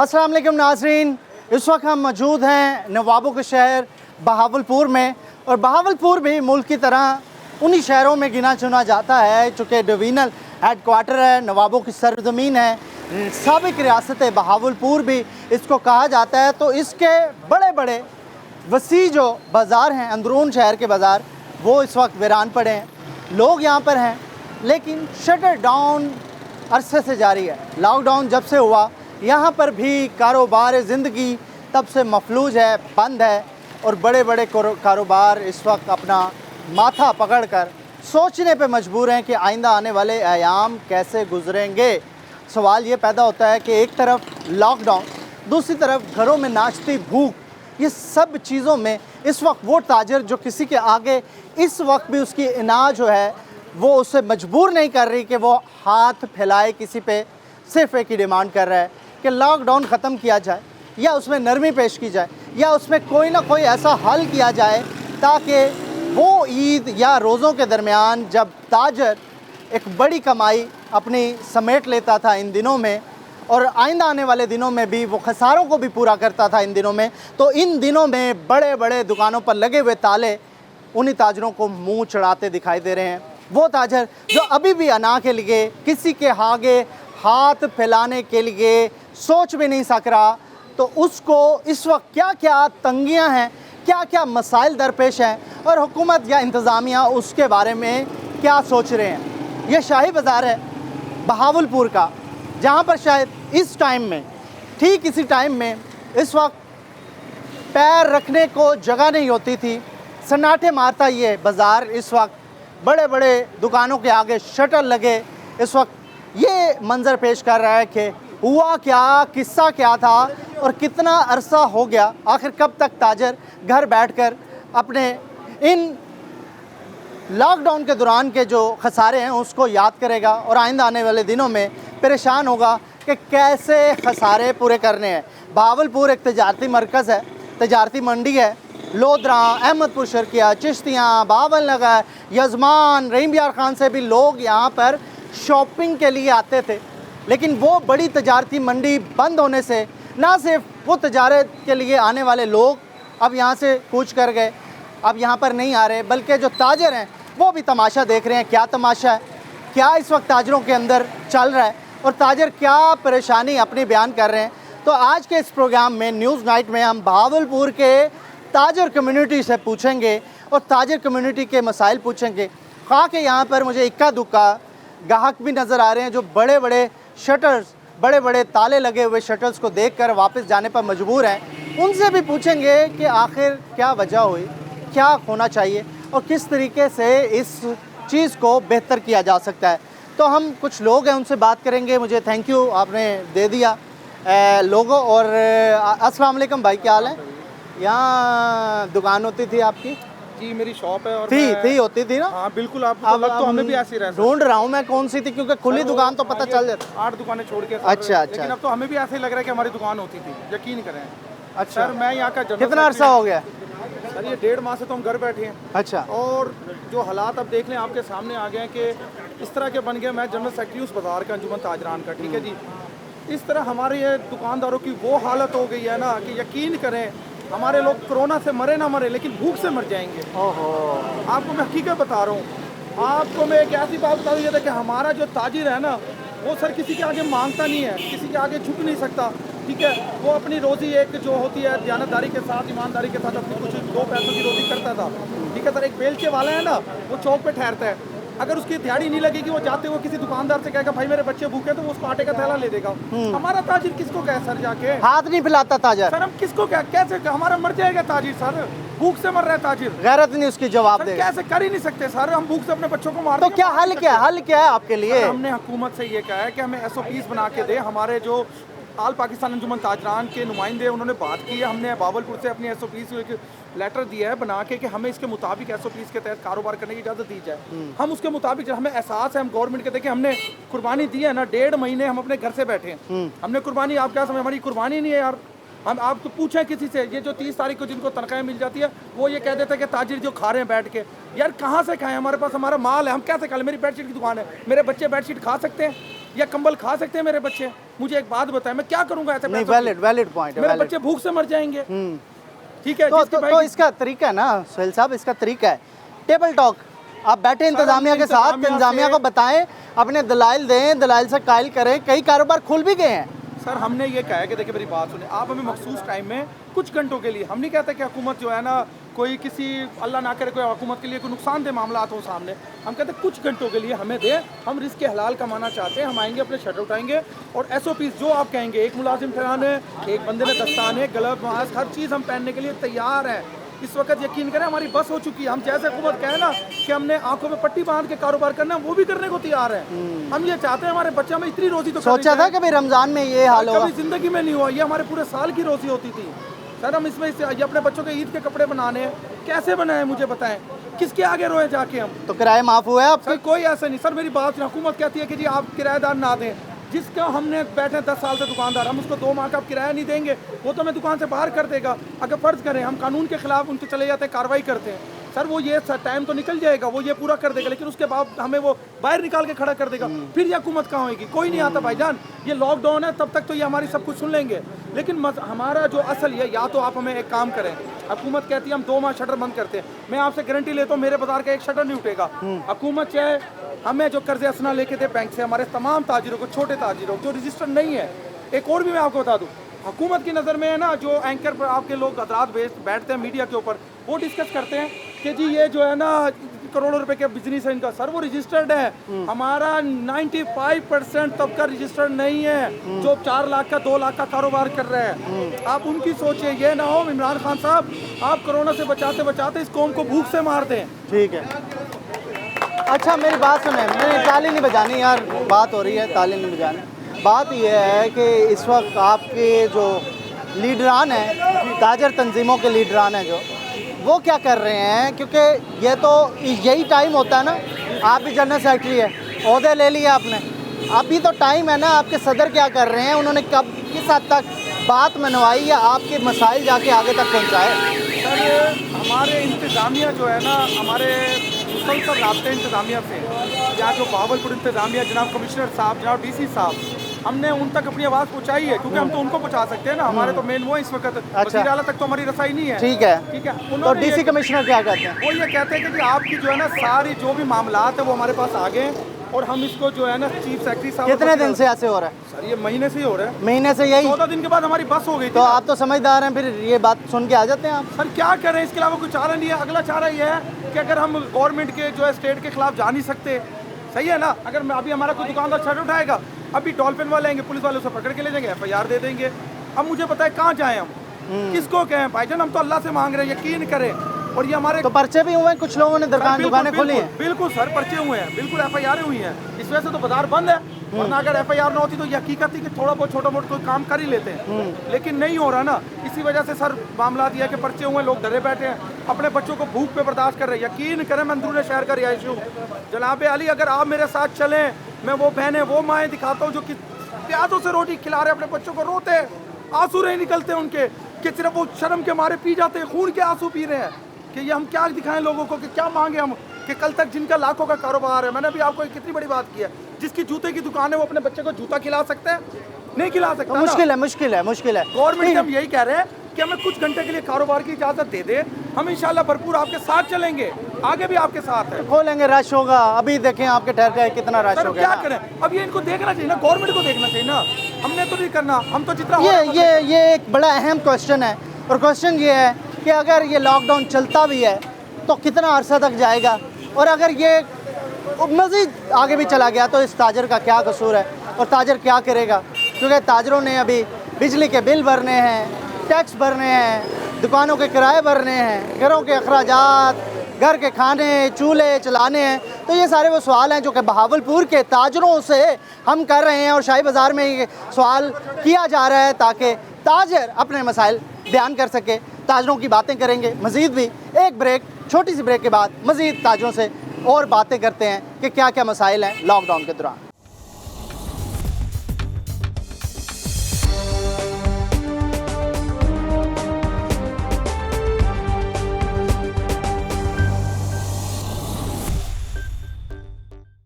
अस्सलाम वालेकुम नाज़रीन, इस वक्त हम मौजूद हैं नवाबों के शहर बहावलपुर में। और बहावलपुर भी मुल्क की तरह उन्हीं शहरों में गिना चुना जाता है चूँकि डिवीज़नल हेडक्वार्टर है, नवाबों की सरज़मीन है। साबिक रियासत बहावलपुर भी इसको कहा जाता है। तो इसके बड़े बड़े वसी जो बाज़ार हैं, अंदरून शहर के बाज़ार, वो इस वक्त वीरान पड़े हैं। लोग यहाँ पर हैं, लेकिन शटर डाउन अरसे से जारी है। लॉकडाउन जब से हुआ, यहाँ पर भी कारोबार ज़िंदगी तब से मफलूज है, बंद है। और बड़े बड़े कारोबार इस वक्त अपना माथा पकड़कर सोचने पे मजबूर हैं कि आइंदा आने वाले अयाम कैसे गुजरेंगे। सवाल ये पैदा होता है कि एक तरफ लॉकडाउन, दूसरी तरफ घरों में नाचती भूख, ये सब चीज़ों में इस वक्त वो ताजर जो किसी के आगे इस वक्त भी उसकी इनाज जो है वो उसे मजबूर नहीं कर रही कि वो हाथ फैलाए किसी पे, सिर्फ एक ही डिमांड कर रहा है कि लॉकडाउन ख़त्म किया जाए या उसमें नरमी पेश की जाए या उसमें कोई ना कोई ऐसा हल किया जाए ताकि वो ईद या रोज़ों के दरमियान जब ताजर एक बड़ी कमाई अपनी समेट लेता था इन दिनों में, और आइंदा आने वाले दिनों में भी वो खसारों को भी पूरा करता था इन दिनों में, तो इन दिनों में बड़े बड़े दुकानों पर लगे हुए ताले उन्हीं ताजरों को मुंह चढ़ाते दिखाई दे रहे हैं। वो ताजर जो अभी भी अना के लिए किसी के आगे हाथ फैलाने के लिए सोच भी नहीं सक रहा, तो उसको इस वक्त क्या क्या तंगियां हैं, क्या क्या मसाइल दरपेश हैं और हुकूमत या इंतज़ामिया उसके बारे में क्या सोच रहे हैं। ये शाही बाज़ार है बहावलपुर का, जहाँ पर शायद इस टाइम में, ठीक इसी टाइम में इस वक्त पैर रखने को जगह नहीं होती थी। सन्नाटे मारता ये बाज़ार इस वक्त, बड़े बड़े दुकानों के आगे शटर लगे इस वक्त ये मंज़र पेश कर रहा है कि हुआ क्या, किस्सा क्या था और कितना अरसा हो गया। आखिर कब तक ताजर घर बैठकर अपने इन लॉकडाउन के दौरान के जो खसारे हैं उसको याद करेगा और आइंदा आने वाले दिनों में परेशान होगा कि कैसे खसारे पूरे करने हैं। बहावलपुर एक तजारती मरकज़ है, तजारती मंडी है। लोधरा, अहमदपुर शर्किया, चिश्तियाँ, बावल नगर, यजमान, रहीम यार खान से भी लोग यहाँ पर शॉपिंग के लिए आते थे। लेकिन वो बड़ी तजारती मंडी बंद होने से ना सिर्फ वो तजारत के लिए आने वाले लोग अब यहाँ से कूच कर गए, अब यहाँ पर नहीं आ रहे, बल्कि जो ताजर हैं वो भी तमाशा देख रहे हैं। क्या तमाशा है, क्या इस वक्त ताजरों के अंदर चल रहा है और ताजर क्या परेशानी अपनी बयान कर रहे हैं। तो आज के इस प्रोग्राम में, न्यूज़ नाइट में, हम बहावलपुर के ताजर कम्युनिटी से पूछेंगे और ताजर कम्युनिटी के मसाइल पूछेंगे। खा के यहाँ पर मुझे इक्का दुक्का गाहक भी नज़र आ रहे हैं जो बड़े बड़े शटर्स, बड़े बड़े ताले लगे हुए शटर्स को देखकर वापस जाने पर मजबूर हैं। उनसे भी पूछेंगे कि आखिर क्या वजह हुई, क्या होना चाहिए और किस तरीके से इस चीज़ को बेहतर किया जा सकता है। तो हम कुछ लोग हैं उनसे बात करेंगे। मुझे थैंक यू, आपने दे दिया लोगो। और अस्सलाम वालेकुम भाई, क्या हाल है? यहाँ दुकान होती थी आपकी? जी, मेरी शॉप है और थी होती थी ना? हाँ बिल्कुल, आपको लग तो हमें भी ऐसे ही रहा है। ढूंढ रहा हूँ मैं कौन सी थी, क्योंकि खुली दुकान तो पता चल जाता। 8 दुकानें छोड़ के। अच्छा। लेकिन अब तो हमें भी ऐसे ही लग रहा है कि हमारी दुकान होती थी, यकीन करें। अच्छा सर, मैं यहाँ का कितना अरसा हो गया? सर ये 1.5 माह से तो हम घर बैठे हैं। अच्छा। और जो हालात अब देख लें आपके सामने आ गए हैं कि इस तरह के बन गए। मैं जनरल सेक्रेटरी उस बाजार का, अंजुमन ताजरान का, ठीक है जी। इस तरह हमारे ये दुकानदारों की वो हालत हो गई है ना कि यकीन करें हमारे लोग कोरोना से मरे ना मरे लेकिन भूख से मर जाएंगे। ओहो, आपको मैं हकीकत बता रहा हूँ। आपको मैं एक ऐसी बात बता रही है कि हमारा जो ताजिर है ना, वो सर किसी के आगे मांगता नहीं है, किसी के आगे झुक नहीं सकता, ठीक है। वो अपनी रोज़ी एक जो होती है दयानतदारी के साथ, ईमानदारी के साथ अपनी कुछ 2 पैसों की रोज़ी करता था, ठीक है सर। एक बेलचे वाला है ना, वो चौक पे ठहरता है, अगर उसकी दिहाड़ी नहीं लगेगी वो जाते हुए किसी दुकानदार से कहेगा भाई मेरे बच्चे भूखे, तो वो उसको आटे का थैला ले देगा। हमारा ताजिर किसको कहे सर, जाके हाथ नहीं फैलाता ताजर। सर हम किसको कहे, कैसे हमारा मर जाएगा ताजिर सर, भूख से मर रहा है ताजिर। गैरत नहीं उसकी जवाब दे, कैसे कर ही नहीं सकते सर, हम भूख से अपने बच्चों को मार। तो क्या हल, क्या हल क्या है आपके लिए? हमने हुकूमत से ये कहा है कि हमें SOPs बना के दे। हमारे जो आल पाकिस्तान अंजुमन ताजरान के नुमाइंदे उन्होंने बात की है, हमने बावलपुर से अपनी SOPs एक लेटर दिया है बना के कि हमें इसके मुताबिक SOPs के तहत कारोबार करने की इजाज़त दी जाए। हम उसके मुताबिक, हमें एहसास है, हम गवर्नमेंट के देखें हमने कुर्बानी दी है ना, 1.5 महीने हम अपने घर से बैठे हैं, हमने कुर्बानी, आप क्या समझ, हमारी कुर्बानी नहीं है यार। हम आपको पूछें किसी से, ये जो 30 तारीख को जिनको तनख्वाहें मिल जाती है वो ये कह देते हैं कि ताजिर जो खा रहे हैं बैठ के, यार कहाँ से खाएं, हमारे पास हमारा माल है, हम कैसे खा लें? मेरी बेडशीट की दुकान है, मेरे बच्चे बेडशीट खा सकते हैं? या कंबल खा सकते हैं मेरे बच्चे? मुझे एक बात बताएं, मैं क्या करूंगा ऐसे नहीं, पैसों की? वैलिड पॉइंट है, मेरे वैलिड। बच्चे भूख से मर जाएंगे। ठीक है, तो जिसकी भाई इसका तरीका है ना सोहेल साहब, इसका तरीका है टेबल टॉक। आप बैठे इंतजामिया के साथ, इंतजामिया इंतजामिया से- को बताएं, अपने दलाइल दें, दलाइल से कायल करें। कई कारोबार खुल भी गए हैं। सर हमने ये कहा है कि देखिए मेरी बात सुने, आप हमें मखसूस टाइम में कुछ घंटों के लिए, हम नहीं कहते कि हुकूमत जो है ना कोई किसी अल्लाह ना करे कोई हुकूमत के लिए कोई नुकसानदेह मामला हो सामने, हम कहते हैं कुछ घंटों के लिए हमें दे, हम रिस्क के हलाल कमाना चाहते हैं, हम आएंगे अपने शटर उठाएंगे और SOPs जो आप कहेंगे, एक मुलाजिम ठहराने, एक बंदे में दस्ताने, गलव, मास्क, हर चीज़ हम पहनने के लिए तैयार हैं। इस वक्त यकीन करें हमारी बस हो चुकी है। हम जैसे हुकूमत कहे ना कि हमने आंखों में पट्टी बांध के कारोबार करना है, वो भी करने को तैयार है। हम ये चाहते हैं हमारे बच्चे में इतनी रोजी तो सोचा था कभी रमजान में ये हाल होगा? कभी जिंदगी में नहीं हुआ। ये हमारे पूरे साल की रोजी होती थी सर। हम इसमें ये अपने बच्चों के ईद के कपड़े बनाने हैं, कैसे बनाए मुझे बताएं, किसके आगे रोए जाके हम? तो किराए माफ हुआ है सर आपके? कोई ऐसा नहीं सर, मेरी बात सुनो, हुकूमत कहती है कि जी आप किराएदार ना दें। जिसका हमने बैठे 10 साल से दुकानदार, हम उसको 2 माह का आप किराया नहीं देंगे, वो तो हमें दुकान से बाहर कर देगा। अगर फ़र्ज़ करें हम कानून के खिलाफ उनके चले जाते हैं, कार्रवाई करते हैं, सर वो ये टाइम तो निकल जाएगा, वो ये पूरा कर देगा, लेकिन उसके बाद हमें वो बाहर निकाल के खड़ा कर देगा। फिर ये हुकूमत कहाँ होगी? कोई नहीं आता भाईजान। ये लॉकडाउन है, तब तक तो ये हमारी सब कुछ सुन लेंगे, लेकिन हमारा जो असल ये, या तो आप हमें एक काम करें, हुकूमत कहती है हम 2 माह शटर बंद करते हैं, मैं आपसे गारंटी लेता हूँ मेरे बाजार का एक शटर नहीं उठेगा। हुकूमत चाहे हमें जो कर्ज असना लेके थे बैंक से, हमारे तमाम ताजिरों को, छोटे ताजिरों को जो रजिस्टर नहीं है, एक और भी मैं आपको बता दूँ, हुकूमत की नज़र में है ना, जो एंकर पर आपके लोग हजरात बैठते हैं मीडिया के ऊपर, वो डिस्कस करते हैं कि जी ये जो है ना करोड़ों रुपए के बिजनेस है इनका, सर वो रजिस्टर्ड है। हमारा 95% तबका रजिस्टर्ड नहीं है जो 4 लाख का 2 लाख का कारोबार कर रहे हैं। आप उनकी सोचिए, ये ना हो इमरान खान साहब आप कोरोना से बचाते बचाते इस कौम को भूख से मार दें। ठीक है, अच्छा मेरी बात सुने, मैंने ताली नहीं बजानी यार, बात हो रही है, ताली नहीं बजानी। बात यह है कि इस वक्त आपके जो लीडरान हैं, ताजर तंजीमों के लीडरान हैं, जो वो क्या कर रहे हैं? क्योंकि ये तो यही टाइम होता है ना, आप भी जनरल सेक्रेटरी है, ओहदे ले लिया आपने, अभी तो टाइम है ना, आपके सदर क्या कर रहे हैं? उन्होंने कब किस हद तक बात मनवाई या आपके मसाइल जाके आगे तक पहुँचाए? सर हमारे इंतज़ामिया जो है ना, हमारे मुसलसल रास्ते इंतज़ामिया से, या जो बहावलपुर इंतज़ामिया, जनाब कमिश्नर साहब, जनाब DC साहब, हमने उन तक अपनी आवाज़ पहुंचाई है, क्योंकि हम तो उनको पहुंचा सकते हैं ना, हमारे तो मेन वो इस वक्त वज़ीर आला तक तो हमारी रसाई नहीं है। ठीक है, ठीक है। तो उन्होंने DC कमिश्नर क्या कहते हैं? वो ये कहते हैं कि जी आपकी जो है ना सारी जो भी मामलात है वो हमारे पास आ गए, और हम इसको जो है ना चीफ सेक्रेटरी साहब, कितने दिन से ऐसे हो रहा है? सर ये महीने से ही हो रहा है। महीने से यही? 14 दिन के बाद हमारी बस हो गई थी। तो आप तो समझदार हैं, फिर ये बात सुन के आ जाते हैं आप। सर क्या करें, इसके अलावा कोई चारा नहीं है। अगला चारा ये है कि अगर हम गवर्नमेंट के जो है स्टेट के खिलाफ जा नहीं सकते, सही है ना, अगर अभी हमारा कोई दुकानदार शटर उठाएगा, अभी डॉल्फिन वाले आएंगे, पुलिस वाले उसे पकड़ के ले जाएंगे, FIR दे देंगे। अब मुझे बताए कहाँ जाएं हम, किसको कहें? भाईजान हम तो अल्लाह से मांग रहे हैं, यकीन करें। और ये हमारे तो पर्चे भी हुए हैं, कुछ लोगों ने दुकानें खोली हैं। बिल्कुल सर, पर्चे हुए हैं, बिल्कुल FIR हुई हैं, इस वजह से तो बाजार बंद है। वरना अगर FIR ना होती तो ये हकीकत थी कि थोड़ा बहुत छोटा मोटा कोई काम कर ही लेते हैं, लेकिन नहीं हो रहा ना, इसी वजह से सर मामला दिया कि पर्चे हुए, लोग डरे बैठे हैं, अपने बच्चों को भूख पे बर्दाश्त कर रहे हैं। यकीन करें मैं अंदरूनी शहर का रिहायशी हूँ जनाब अली, अगर आप मेरे साथ चलें, मैं वो बहनें वो माएँ दिखाता हूँ जो कि प्याजों से रोटी खिला रहे अपने बच्चों को, रोते आंसू नहीं निकलते उनके, कि सिर्फ वो शर्म के मारे पी जाते हैं, खून के आंसू पी रहे हैं, कि ये हम क्या दिखाएं लोगों को, कि क्या मांगे हम, कि कल तक जिनका लाखों का कारोबार है। मैंने भी आपको कितनी बड़ी बात की है, जिसकी जूते की दुकान है वो अपने बच्चे को जूता खिला सकते हैं? नहीं खिला सकता। मुश्किल है, मुश्किल है, मुश्किल है। गवर्नमेंट से हम यही कह रहे हैं कि हमें कुछ घंटे के लिए कारोबार की इजाजत दे दे, हम इंशाल्लाह भरपूर आपके साथ चलेंगे, आगे भी आपके साथ है। खोलेंगे, रश होगा, अभी देखें आपके ठहर का कितना रश सर हो क्या गया। करें, अब ये इनको देखना चाहिए ना, गवर्नमेंट को देखना चाहिए ना, हमने तो नहीं करना, हम तो जितना ये एक बड़ा अहम क्वेश्चन है, और क्वेश्चन ये है कि अगर ये लॉकडाउन चलता भी है तो कितना अरसा तक जाएगा, और अगर ये मज़ीद आगे भी चला गया तो इस ताजर का क्या कसूर है और ताजर क्या करेगा? क्योंकि ताजरों ने अभी बिजली के बिल भरने हैं, टैक्स भरने हैं, दुकानों के किराए भरने हैं, घरों के अखराजात, घर के खाने, चूल्हे चलाने हैं। तो ये सारे वो सवाल हैं जो कि बहावलपुर के ताजरों से हम कर रहे हैं, और शाही बाज़ार में ये सवाल किया जा रहा है ताकि ताजर अपने मसाइल बयान कर सके। ताजरों की बातें करेंगे मज़ीद भी, एक ब्रेक, छोटी सी ब्रेक के बाद मज़ीद ताजरों से और बातें करते हैं कि क्या क्या मसाइल हैं लॉकडाउन के दौरान।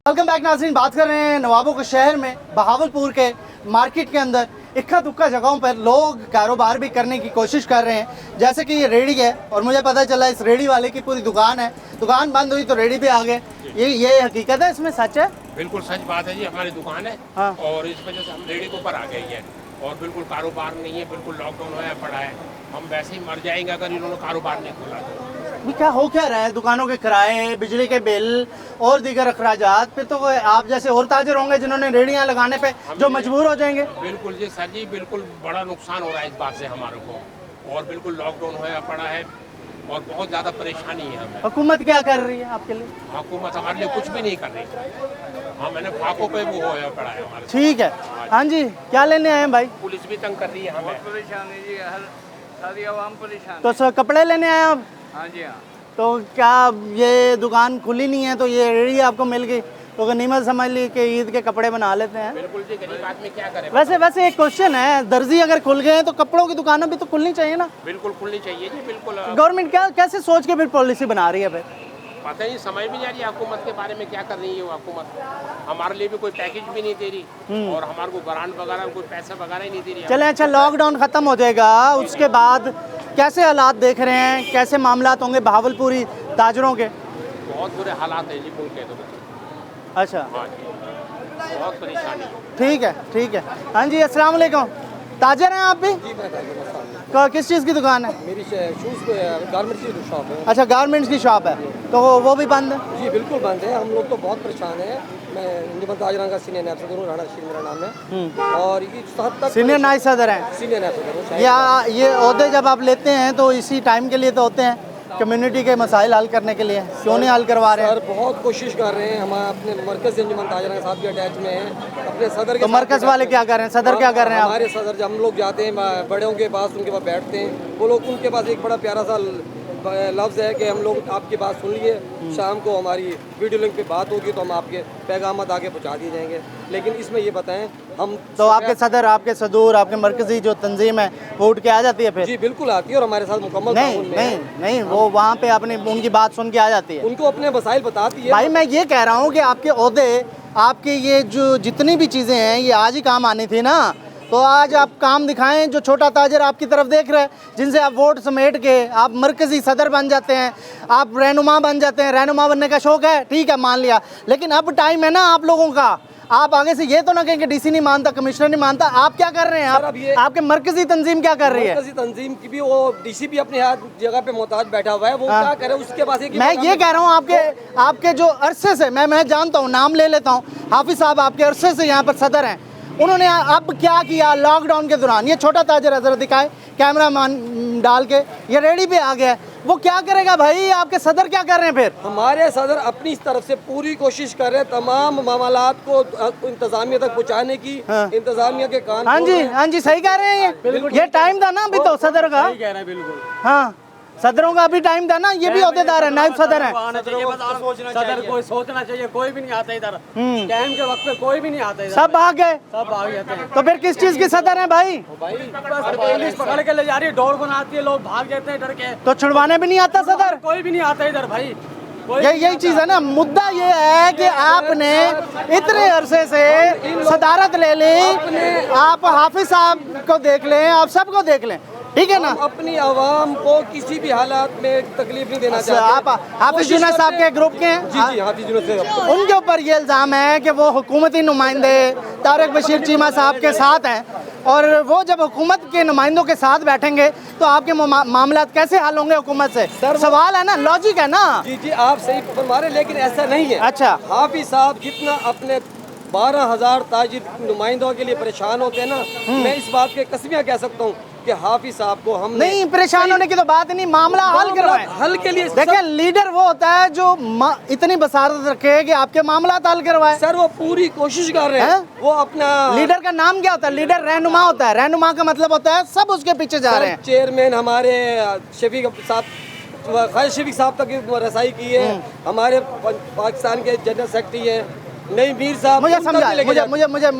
वेलकम बैक नाज़रीन, बात कर रहे हैं नवाबों के शहर में बहावलपुर के मार्केट के अंदर इक्का दुक्का जगहों पर लोग कारोबार भी करने की कोशिश कर रहे हैं। जैसे कि ये रेडी है और मुझे पता चला इस रेडी वाले की पूरी दुकान है, दुकान बंद हुई तो रेडी पे आ गए। ये हकीकत है, इसमें सच है? बिल्कुल सच बात है जी, हमारी दुकान है। हाँ। और इस वजह से हम रेडी के ऊपर आ गए हैं और बिल्कुल कारोबार नहीं है, बिल्कुल लॉकडाउन होया पड़ा है। हम वैसे ही मर जाएंगे अगर इन्होंने कारोबार नहीं खोला तो। ये क्या रहा है? दुकानों के किराए, बिजली के बिल और दीगर अखराजात पे तो आप जैसे और ताजर होंगे जिन्होंने रेडियां लगाने पे जो मजबूर हो जाएंगे। बिल्कुल जी सर जी, बिल्कुल बड़ा नुकसान हो रहा है इस बात से हमारे को, और बिल्कुल लॉकडाउन होया पड़ा है और बहुत ज़्यादा परेशानी है हमें। हुकूमत क्या कर रही है आपके लिए? हुकूमत हमारे लिए कुछ भी नहीं कर रही। हाँ, मैंने फाकों पे वो होया पड़ा है हमारे। ठीक है। हाँ जी, क्या लेने आए हैं भाई? पुलिस भी तंग कर रही है हमें। परेशान है जी, हर सारी आवाम परेशान तो सर कपड़े लेने आए हैं आप? हाँ जी हाँ। तो क्या ये दुकान खुली नहीं है तो ये रेडी आपको मिल गई तो गनीमत समझ ली कि ईद के कपड़े बना लेते हैं? बिल्कुल जी, गरीब आदमी क्या करे। वैसे एक क्वेश्चन है, दर्जी अगर खुल गए हैं तो कपड़ों की दुकानें भी तो खुलनी चाहिए ना? बिल्कुल खुलनी चाहिए जी, बिल्कुल। गवर्नमेंट क्या कैसे सोच के फिर पॉलिसी बना रही है भाई? पता नहीं, समझ भी नहीं आ रही हुकूमत के बारे में क्या कर रही है वो हुकूमत। हमारे लिए भी कोई पैकेज भी नहीं दे रही और हमारे को ग्रांट वगैरह कोई पैसा वगैरह ही नहीं दे रही। चलें, अच्छा लॉकडाउन ख़त्म हो जाएगा उसके बाद कैसे हालात देख रहे हैं, कैसे मामलात होंगे बहावलपुरी ताजरों के? बहुत बुरे हालात हैं जी मुल्क के तो। अच्छा, हाँ जी, बहुत परेशानी है। ठीक है। हाँ जी, अस्सलाम वालेकुम। ताजर हैं आप भी? किस चीज़ की दुकान है? मेरी शूज़ गारमेंट्स की शॉप है। अच्छा, गारमेंट्स की शॉप है, तो वो भी बंद है? जी बिल्कुल बंद है, हम लोग तो बहुत परेशान हैं। मैं अंजुमन ताजरान का सीनियर नायब सदर हूँ, राणा रशीद मेरा नाम है। और ये हद तक सीनियर नायब सदर हैं? सीनियर नायब सदर हूँ। या ये ओहदे जब आप लेते हैं तो इसी टाइम के लिए तो होते हैं, कम्युनिटी के मसाइल हल करने के लिए, क्यों नहीं हल करवा रहे हैं? सर बहुत कोशिश कर रहे हैं, हम अपने मरकज़ अंजुमन ताजरान के साथ भी अटैच में हैं, अपने सदर के तो मरकज़ वाले क्या कर रहे हैं, सदर क्या कर रहे हैं? आप हमारे सदर जब हम लोग जाते हैं बड़ों के पास, उनके पास बैठते हैं, वो लोग उनके पास एक बड़ा प्यारा सा लफ्ज़ है कि हम लोग आपकी बात सुन लिए, शाम को हमारी वीडियो लिंक पे बात होगी तो हम आपके पैगाम आगे पहुंचा दिए जाएंगे। लेकिन इसमें ये बताएं हम तो आपके सदर, आपके सदूर, आपके मरकज़ी जो तंजीम है वो उठ के आ जाती है फिर? जी बिल्कुल आती है और हमारे साथ मुकम्मल ताउन में है। नहीं, वो वहाँ पे अपनी उनकी बात सुन के आ जाती है, उनको अपने मसाइल बताती है। भाई मैं ये कह रहा हूँ कि आपके ओहदे, आपके ये जो जितनी भी चीज़ें हैं ये आज ही काम आनी थी ना, तो आज आप काम दिखाएं। जो छोटा ताजर आपकी तरफ देख रहे हैं, जिनसे आप वोट समेट के आप मरकज़ी सदर बन जाते हैं, आप रहनुमा बन जाते हैं, रहनुमा बनने का शौक़ है, ठीक है मान लिया, लेकिन अब टाइम है ना आप लोगों का। आप आगे से ये तो ना कहें कि डीसी नहीं मानता, कमिश्नर नहीं मानता। आप क्या कर रहे हैं? आपके मरकज़ी तंजीम क्या कर रही है? मरकज़ी तंजीम की भी वो डीसी भी अपने जगह पे मोहताज बैठा हुआ है, वो क्या करे उसके पास एक। मैं ये कह रहा हूँ आपके जो अरसे से मैं जानता हूँ, नाम ले लेता हूँ, हाफिज साहब आपके अरसे से यहाँ पर सदर हैं, उन्होंने अब क्या किया लॉकडाउन के दौरान? ये छोटा ताजर है, जरा दिखाए कैमरा मैन डाल के, ये रेडी पे आ गया है, वो क्या करेगा भाई? आपके सदर क्या कर रहे हैं फिर? हमारे सदर अपनी तरफ से पूरी कोशिश कर रहे हैं तमाम मामलात को इंतजामिया तक पहुँचाने की। हाँ। इंतजामिया के कान। हाँ जी सही कह रहे हैं ये टाइम था ना अभी तो सदर का। कह रहे हैं बिल्कुल। हाँ, सदरों का अभी टाइम था ना, ये भी अहदेदार है, नायब सदर है। सदर को सोचना चाहिए, कोई भी नहीं आता इधर टाइम के वक्त पे, कोई भी नहीं आता इधर, सब भाग गए, सब भाग जाते हैं। तो फिर किस चीज के सदर हैं भाई? पुलिस पकड़ के ले जा रही है, डोर बनाती है, लोग भाग जाते हैं डर के, तो छुड़वाने भी नहीं आता सदर? कोई भी नहीं आता इधर भाई। यही चीज है ना, मुद्दा ये है कि आपने इतने अरसे से सदारत ले ली, आप हाफिज साहब को देख लें, आप सबको देख लें, ठीक है ना? अपनी आवाम को किसी भी हालात में तकलीफ नहीं देना चाहते। आप हाफिज जुनैद साहब के ग्रुप के हैं? जी जी, हाफिज जुनैद साहब। उनके ऊपर ये इल्ज़ाम है कि वो हुकूमती नुमाइंदे तारिक बशीर चीमा साहब के साथ हैं, और वो जब हुकूमत के नुमाइंदों के साथ बैठेंगे तो आपके मामलात कैसे हल होंगे हुकूमत से? सवाल है ना, लॉजिक है ना। जी जी, आप सही फरमा रहे, लेकिन ऐसा नहीं है। अच्छा, हाफिज साहब जितना अपने 12,000 ताजिर नुमाइंदों के लिए परेशान होते हैं ना, मैं इस बात के कसमियाँ कह सकता हूँ कि हाफिज साहब को हम नहीं, परेशान होने की तो बात नहीं, मामला हल करवाएं। हल के लिए देखिए, लीडर वो होता है जो इतनी बसारत रखे कि आपके मामला हल करवाए। सर वो पूरी कोशिश कर रहे हैं, वो अपना लीडर का नाम क्या होता है? लीडर रहनुमा होता है, रहनुमा का मतलब होता है सब उसके पीछे जा रहे हैं। चेयरमैन हमारे शफीक साहब, खालिद शफीक साहब तक रसाई की है, हमारे पाकिस्तान के जनरल सेक्रेटरी हैं नहीं मीर साहब। मुझे समझा,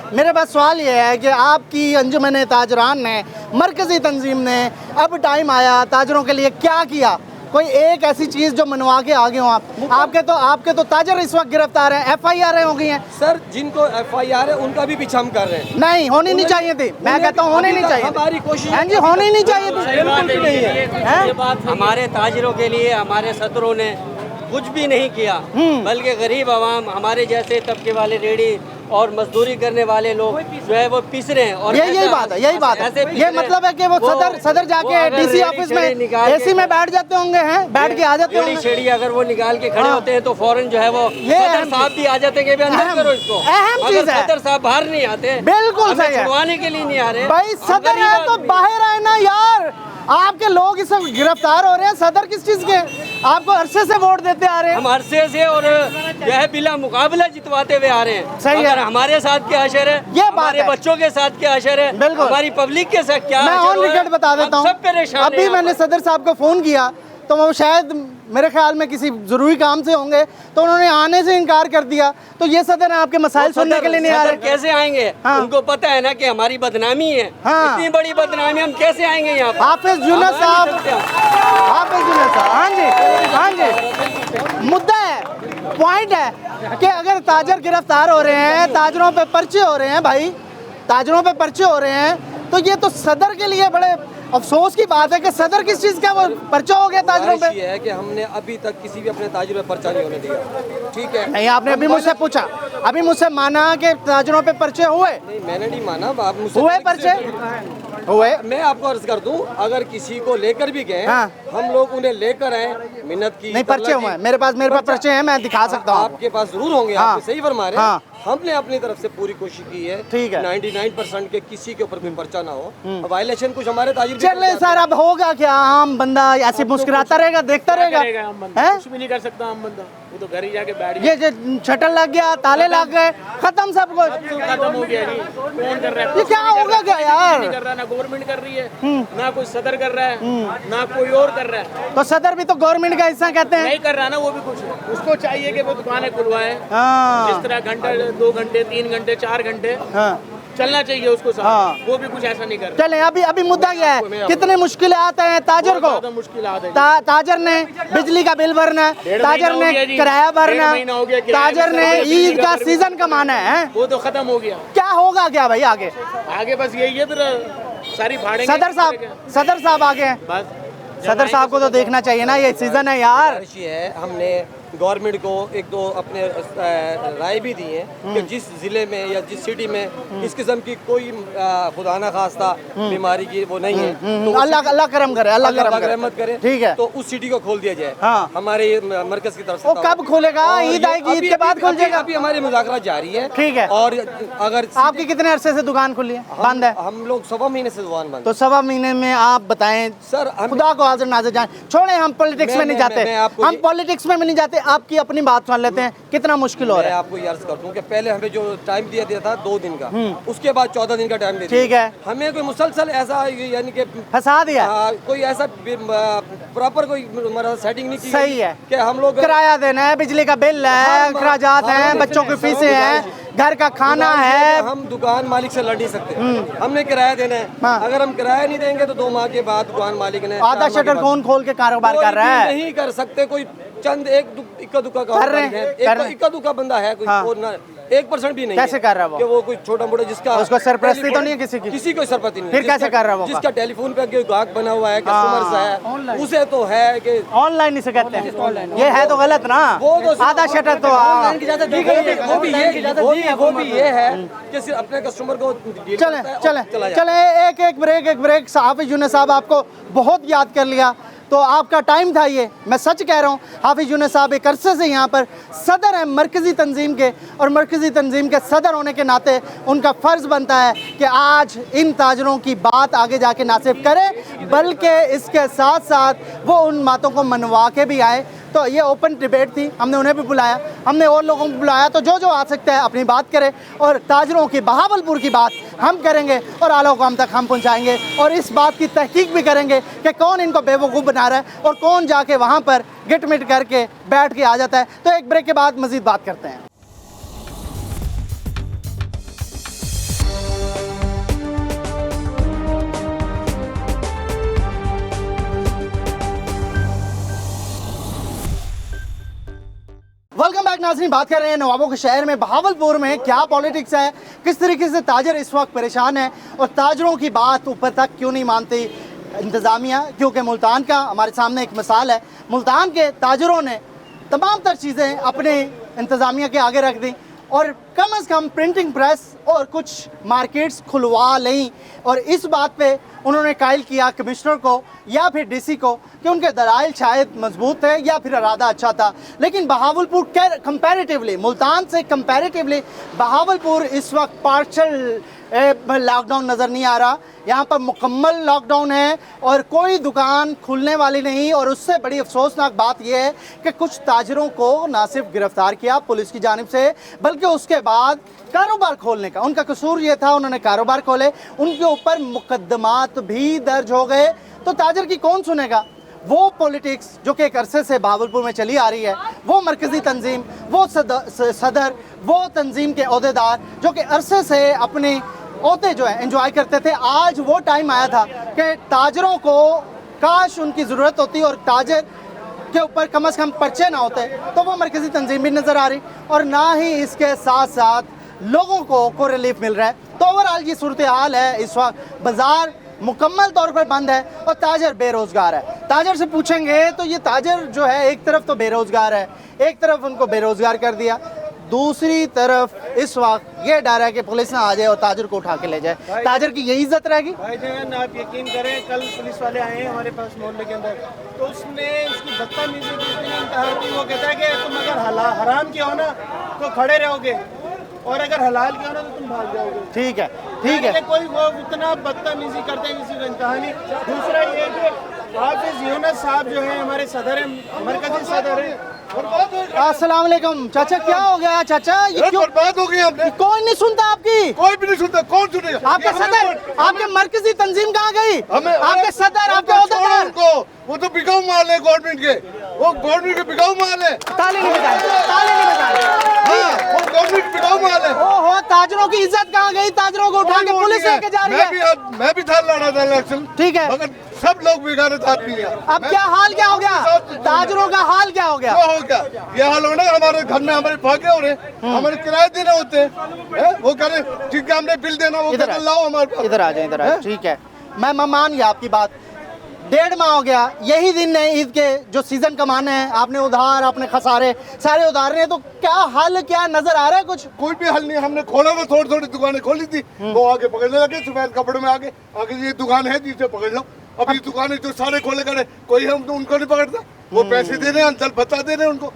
मेरे पास सवाल ये है कि आपकी अंजुमन ताजरान ने, मरकज़ी तंजीम ने अब टाइम आया ताजरों के लिए क्या किया? कोई एक ऐसी चीज जो मनवा के आगे हो आप। आपके तो ताजर इस वक्त गिरफ्तार हैं, FIR हो गई हैं। सर जिनको FIR है उनका भी पीछा हम कर रहे हैं। नहीं होनी नहीं चाहिए थी, मैं कहता हूँ होनी नहीं चाहिए। हमारी कोशिश हाँ जी, होनी नहीं चाहिए थी, बिल्कुल भी नहीं है। हमारे ताजरों के लिए हमारे सदरों ने कुछ भी नहीं किया, बल्कि गरीब आवाम, हमारे जैसे तबके वाले रेडी और मजदूरी करने वाले लोग जो है वो पीस रहे हैं। और यही बात है, यही बात है। ये मतलब है कि वो सदर जाके DC ऑफिस में AC में बैठ जाते होंगे, हैं बैठ के आ जाते होंगे। छेड़ी अगर वो निकाल के खड़े होते हैं तो फौरन जो है वो सदर साहब भी आ जाते हैं कि अंदर करो इसको। अहम चीज है, सदर साहब बाहर नहीं आते, बिल्कुल सही है, छुड़वाने के लिए नहीं आ रहे। भाई सदर है तो बाहर आए ना यार। आपके लोग इस वक्त गिरफ्तार हो रहे हैं, सदर किस चीज के? आपको अरसे से वोट देते आ रहे हैं। हम अरसे से और जो है बिला मुकाबला जितवाते हुए आ रहे हैं। सही है, हमारे साथ क्या असर है, ये बात हमारे है। बच्चों के साथ क्या असर है, बिल्कुल। हमारी पब्लिक के साथ क्या मैं असर ऑन हुआ है, रिकॉर्ड बता देता हम हूँ। सब परेशान हैं अभी यहाँ मैंने पर। सदर साहब को फोन किया तो वो शायद मेरे ख्याल में किसी जरूरी काम से होंगे, तो उन्होंने आने से इनकार कर दिया। तो ये सदर आपके मसाइल सुनने के लिए नहीं आ सदर रहे। कैसे आएंगे? हाँ। उनको पता है ना कि हमारी बदनामी है। हाँ। इतनी बड़ी बदनामी, हम कैसे आएंगे यहाँ पर? हाफिज यूनुस हम आ साहब, नहीं सकते। हाफिज यूनुस साहब, हाँ जी, हाँ जी। मुद्दा है, पॉइंट है कि अगर ताजर गिरफ्तार हो रहे हैं, ताजरों पे पर्चे हो रहे हैं भाई, ताजरों पे पर्चे हो रहे हैं, तो ये तो सदर के लिए बड़े अफसोस की बात है कि सदर किस चीज़ का वो पर्चा हो गया ताजरों पे। ये है कि हमने अभी तक किसी भी अपने ताजर पे पर्चा नहीं होने दिया। ठीक है, नहीं, आपने अभी मुझसे पूछा, अभी मुझसे माना कि ताजरों पे पर्चे हुए, नहीं मैंने नहीं माना, आप मुझसे हुए पर्चे हुए। मैं आपको अर्ज कर दूं, अगर किसी को लेकर भी गए हाँ। हम लोग उन्हें लेकर आए, मिन्नत की, नहीं, पर्चे हुए हैं मेरे पास पर्चे हैं, मैं दिखा सकता हूँ। आपके पास जरूर होंगे, हाँ। आप सही फरमा रहे हैं। हाँ। हमने अपनी तरफ से पूरी कोशिश की है, ठीक है। 99% के किसी के ऊपर कोई पर्चा ना हो। वायलेशन कुछ हमारे ताजिर चले सर, अब होगा क्या? आम बंदा ऐसे मुस्कुराता रहेगा, देखता रहेगा, हैं? कुछ भी नहीं कर सकता आम बंदा, वो तो घर ही जाके बैठ ये जो शटर लग गया, ताले लग गए, खत्म सब कुछ। गया, खत्म हो गया जी। कौन कर रहा है? ये क्या होगा क्या यार? नहीं कर रहा, ना गवर्नमेंट कर रही है, ना कोई सदर कर रहा है, ना कोई और कर रहा है। तो सदर भी तो गवर्नमेंट का हिस्सा कहते हैं। नहीं कर रहा ना वो भी कुछ, उसको चाहिए कि वो दुकानें खुलवाए, हाँ, जिस तरह घंटे 2 घंटे 3 घंटे 4 घंटे हाँ। चलना चाहिए उसको साथ। हाँ। वो भी कुछ ऐसा नहीं कर रहा। चले, अभी मुद्दा क्या है? कितने मुश्किलें आते हैं ताजर को। ज्यादा मुश्किल आते हैं। ताजर ने बिजली का बिल भरना, ताजर महीना हो ने गया जी। किराया भरना, 1.5 महीना हो गया, किराया ताजर भी ने भरना, बिजली ईद का का सीजन कमाना है। वो तो खत्म हो गया। क्या होगा क्या भाई आगे? आगे बस यही है, फिर सारी फाड़ेंगे। सदर साहब आगे हैं। बस सदर साहब को तो देखना चाहिए ना, ये सीजन है यार। है। हमने गवर्नमेंट को एक दो अपने राय भी दी है कि जिस जिले में या जिस सिटी में इस किस्म की कोई खुदा ना खास्ता बीमारी की वो नहीं है, तो अल्लाह करम करे, अल्लाह करम करे, रहमत करे, ठीक है। तो उस सिटी को खोल दिया जाए। हाँ। हमारे मरकज की तरफ से वो कब खुलेगा? और ईद ये आएगी, ईद अभी- के बाद खुल अभी- जाएगा। अभी हमारी मुज़ाकरा जारी है। ठीक है। और अगर आपकी कितने अरसे से दुकान खुली है? बंद है? हम लोग 1.25 महीने से दुकान बंद तो 1.25 महीने में आप बताएं सर, हम खुदा को हाजिर नाजिर जान, छोड़े हम पॉलिटिक्स में नहीं जाते, मैं आपको हम ये- पॉलिटिक्स में नहीं जाते, आपकी अपनी बात सुन लेते हैं, कितना मुश्किल हो मैं रहा है। आपको ये अर्ज कर दूं कि पहले हमें जो टाइम दिया था 2 दिन का, उसके बाद 14 दिन का टाइम दे दिया। ठीक है। हमें कोई मुसलसल ऐसा यानी कि फंसा दिया। कोई ऐसा प्रॉपर कोई हमारा सेटिंग नहीं की सही गई है। कि हम लोग किराया देना है, बिजली का बिल है, हम- अखराजात हम- हैं, हम- बच्चों की हम- फीसें हैं, घर का खाना दुकान है। से हम दुकान मालिक से लड़ नहीं सकते, हमने किराया देना है। हाँ। अगर हम किराया नहीं देंगे तो 2 माह के बाद दुकान मालिक ने आधा 4 माह के शटर बाद- कौन खोल के कारोबार कोई कर रहा भी है? नहीं कर सकते, कोई चंद इक्का दुक्का कर रहे हैं, कर रहे हैं। इक्का दुक्का बंदा है कोई, हाँ। और ना 1% भी नहीं कैसे है कर रहा है वो? कि वो कोई छोटा मोटा जिसका उसको सरपरस्ती तो नहीं है किसी की? किसी को सरपरस्ती नहीं है। फिर कैसे जिसका- कर रहा है वो? जिसका टेलीफोन पे कोई गाहक बना हुआ है, कस्टमर्स है, उसे तो है कि ऑनलाइन इसे कहते हैं, ये है तो गलत ना। वो तो आधा शटर तो ऑनलाइन की इजाजत दी गई है, वो भी ये है कि सिर्फ अपने कस्टमर को डील चले करता है और चले चला जाता है। चले, एक ब्रेक। हाफिज यूनुस साहब आपको बहुत याद कर लिया, तो आपका टाइम था ये, मैं सच कह रहा हूँ। हाफिज यूनुस साहब एक अरसे से यहाँ पर सदर है मरकज़ी तंजीम के, और मरकज़ी तंजीम के सदर होने के नाते उनका फ़र्ज़ बनता है कि आज इन ताजरों की बात आगे जाके ना सिर्फ करें, बल्कि इसके साथ साथ वो उन बातों को मनवा के भी आए। तो ये ओपन डिबेट थी, हमने उन्हें भी बुलाया, हमने और लोगों को बुलाया, तो जो आ सकता है अपनी बात करे, और ताजरों की बहावलपुर की बात हम करेंगे और आला हुकाम तक हम पहुंचाएंगे, और इस बात की तहकीक भी करेंगे कि कौन इनको बेवकूफ़ बना रहा है और कौन जाके वहाँ पर गिट मिट करके बैठ के आ जाता है। तो एक ब्रेक के बाद मज़ीद बात करते हैं। बैक नाज़रीन, बात कर रहे हैं नवाबों के शहर में बहावलपुर में क्या पॉलिटिक्स है, किस तरीके से ताजर इस वक्त परेशान है और ताजरों की बात ऊपर तक क्यों नहीं मानती इंतज़ामिया। क्योंकि मुल्तान का हमारे सामने एक मिसाल है, मुल्तान के ताजरों ने तमाम तर चीज़ें अपने इंतज़ामिया के आगे रख दी और कम से कम प्रिंटिंग प्रेस और कुछ मार्केट्स खुलवा लें, और इस बात पे उन्होंने कायल किया कमिश्नर को या फिर डीसी को कि उनके दलाइल शायद मजबूत थे या फिर इरादा अच्छा था। लेकिन बहावलपुर कंपैरेटिवली, मुल्तान से कंपैरेटिवली बहावलपुर इस वक्त पार्शल लॉकडाउन नज़र नहीं आ रहा। यहाँ पर मुकम्मल लॉकडाउन है और कोई दुकान खुलने वाली नहीं। और उससे बड़ी अफसोसनाक बात यह है कि कुछ ताजरों को ना सिर्फ गिरफ्तार किया पुलिस की जानिब से, बल्कि उसके बाद कारोबार खोलने का उनका कसूर ये था, उन्होंने कारोबार खोले, उनके ऊपर मुकदमात भी दर्ज हो गए। तो ताजर की कौन सुनेगा? वो पॉलिटिक्स जो कि एक अरसे से बहावलपुर में चली आ रही है, वो मरकज़ी तंजीम, वो सदर, वो तंजीम के अहदेदार जो कि अरसे से अपने अहदे जो है एंजॉय करते थे, आज वो टाइम आया था कि ताजरों को काश उनकी ज़रूरत होती और ताजर के ऊपर कम से कम पर्चे ना होते। तो वो मरकज़ी तंजीम भी नज़र आ रही और ना ही इसके साथ साथ लोगों को रिलीफ मिल रहा है। तो ओवरऑल ये सूरत हाल है। इस वक्त बाज़ार मुकम्मल तौर पर बंद है और ताजर बेरोज़गार है। ताजर से पूछेंगे तो ये ताजर जो है एक तरफ तो बेरोज़गार है, एक तरफ उनको बेरोज़गार कर दिया, दूसरी तरफ इस वक्त ये डर है कि पुलिस ना आ जाए और ताजर को उठा के ले जाए। ताजर की यही इज्जत रहेगी। भाईजान आप यकीन करें, कल पुलिस वाले आए हैं हमारे पास मोहल्ले के अंदर, तो उसने उसकी बदतमीजी की इतनी इंतहा की। वो कहता है कि तुम अगर हराम के हो ना तो खड़े रहोगे और अगर हलाल के हो ना तो तुम भाग जाओगे। ठीक है, ठीक है। कोई वो इतना बदतमीजी करते हैं किसी को इंतहा नहीं। दूसरा ये कि हाफिज यूनुस साहब जो है हमारे सदर हैं, मरकजी सदर हैं। अस्सलाम वालेकुम चाचा, क्या हो गया चाचा? ये क्यों बर्बाद हो गई हमने? कोई नहीं सुनता आपकी, कोई भी नहीं सुनता। कौन सुनेगा? आपके सदर, आपके मरकजी तंजीम कहाँ गई? आपके सदर, आपके अहदेदार उनको, वो तो बिकाऊ माल है गवर्नमेंट के, वो गवर्नमेंट के बिकाऊ माल है। ताली नहीं बजाई, ताली नहीं बजाई। हाँ, वो गवर्नमेंट बिकाऊ माल है। ओहो, ताजरों की इज्जत कहाँ गई? ताजरों को उठा के पुलिस लेके जा रही है। मैं भी था, लड़ा था इलेक्शन, ठीक है, मगर सब लोग बिगाड़े आदमी हैं। अब क्या हाल क्या हो गया? ताजरों का हाल क्या हो गया? क्या हो गया? ये हाल होना, हमारे घर में हमारे भागे हो रहे, हमारे किराए देने होते हैं। वो कह रहे ठीक है हमने बिल देना, वो कहते लाओ हमारे पास। इधर आ जाए, इधर आ जाए। ठीक है, मैं मान गया आपकी बात। 1.5 माह हो गया, यही दिन है ईद के जो सीजन कमाने हैं, आपने उधार, आपने खसारे सारे उधारने, तो क्या हल क्या नजर आ रहा है? कुछ कोई भी हल नहीं। हमने खोला तो थोड़ी थोड़ी दुकानें खोली थी, वो आगे पकड़ने लगे सफेद कपड़ों में, आगे ये दुकान है जिसे पकड़ लो। अब ये दुकानें जो सारे खोले करे, कोई हम तो उनको नहीं पकड़ता। वो पैसे दे रहे हैं, अंचल भत्ता दे रहे हैं उनको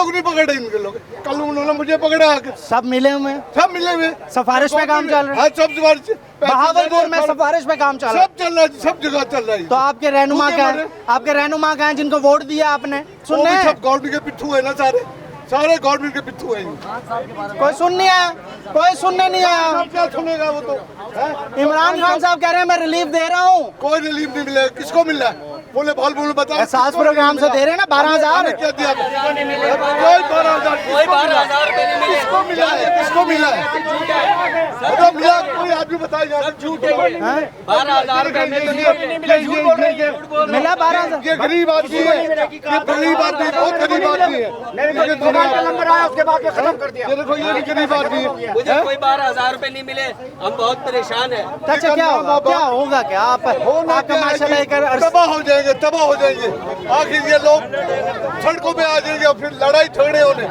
नहीं पकड़े इनके लोग। कल उन्होंने मुझे पकड़ा आके। सब मिले हुए, सब मिले हुए, सिफारिश पे काम चल रहा है। सब सिफारिश, बहावलपुर में सिफारिश पे काम चल रहा है, सब चल रहा है, सब जगह चल रहा है। तो आपके रहनुमा क्या है? आपके रहनुमा क्या है जिनको वोट दिया आपने? सुन रहे हैं? सब गवर्नमेंट के पिट्ठू है ना, सारे गवर्नमेंट के पिट्ठू हैं। कोई सुन नहीं आया, कोई सुनने नहीं आया। क्या सुनेगा वो तो? इमरान खान साहब कह रहे हैं मैं रिलीफ दे रहा हूँ। कोई रिलीफ नहीं मिलेगा। किसको मिल रहा है? बोले बोल बता। एहसास प्रोग्राम से दे रहे हैं ना 12,000। क्या दिया? कोई 12,000 कोई 12,000 रुपए नहीं मिले। किसको मिला है? किसको मिला है? तो मिला, कोई आदमी बताएगा। झूठ है, 12,000 रुपए मिला 12,000। ये गरीब आदमी है, ये गरीब आदमी, बहुत गरीब आदमी है। नंबर आया उसके बाद में खत्म कर दिया। ये देखो, ये भी गरीब आदमी है। मुझे कोई 12,000 रुपए नहीं मिले, हम बहुत परेशान है। चाचा क्या होगा? क्या होगा? क्या आपका माशाल्लाह तबाह हो जाएंगे। आखिर ये लोग सड़कों पे आ जाएंगे और फिर लड़ाई झगड़े होने,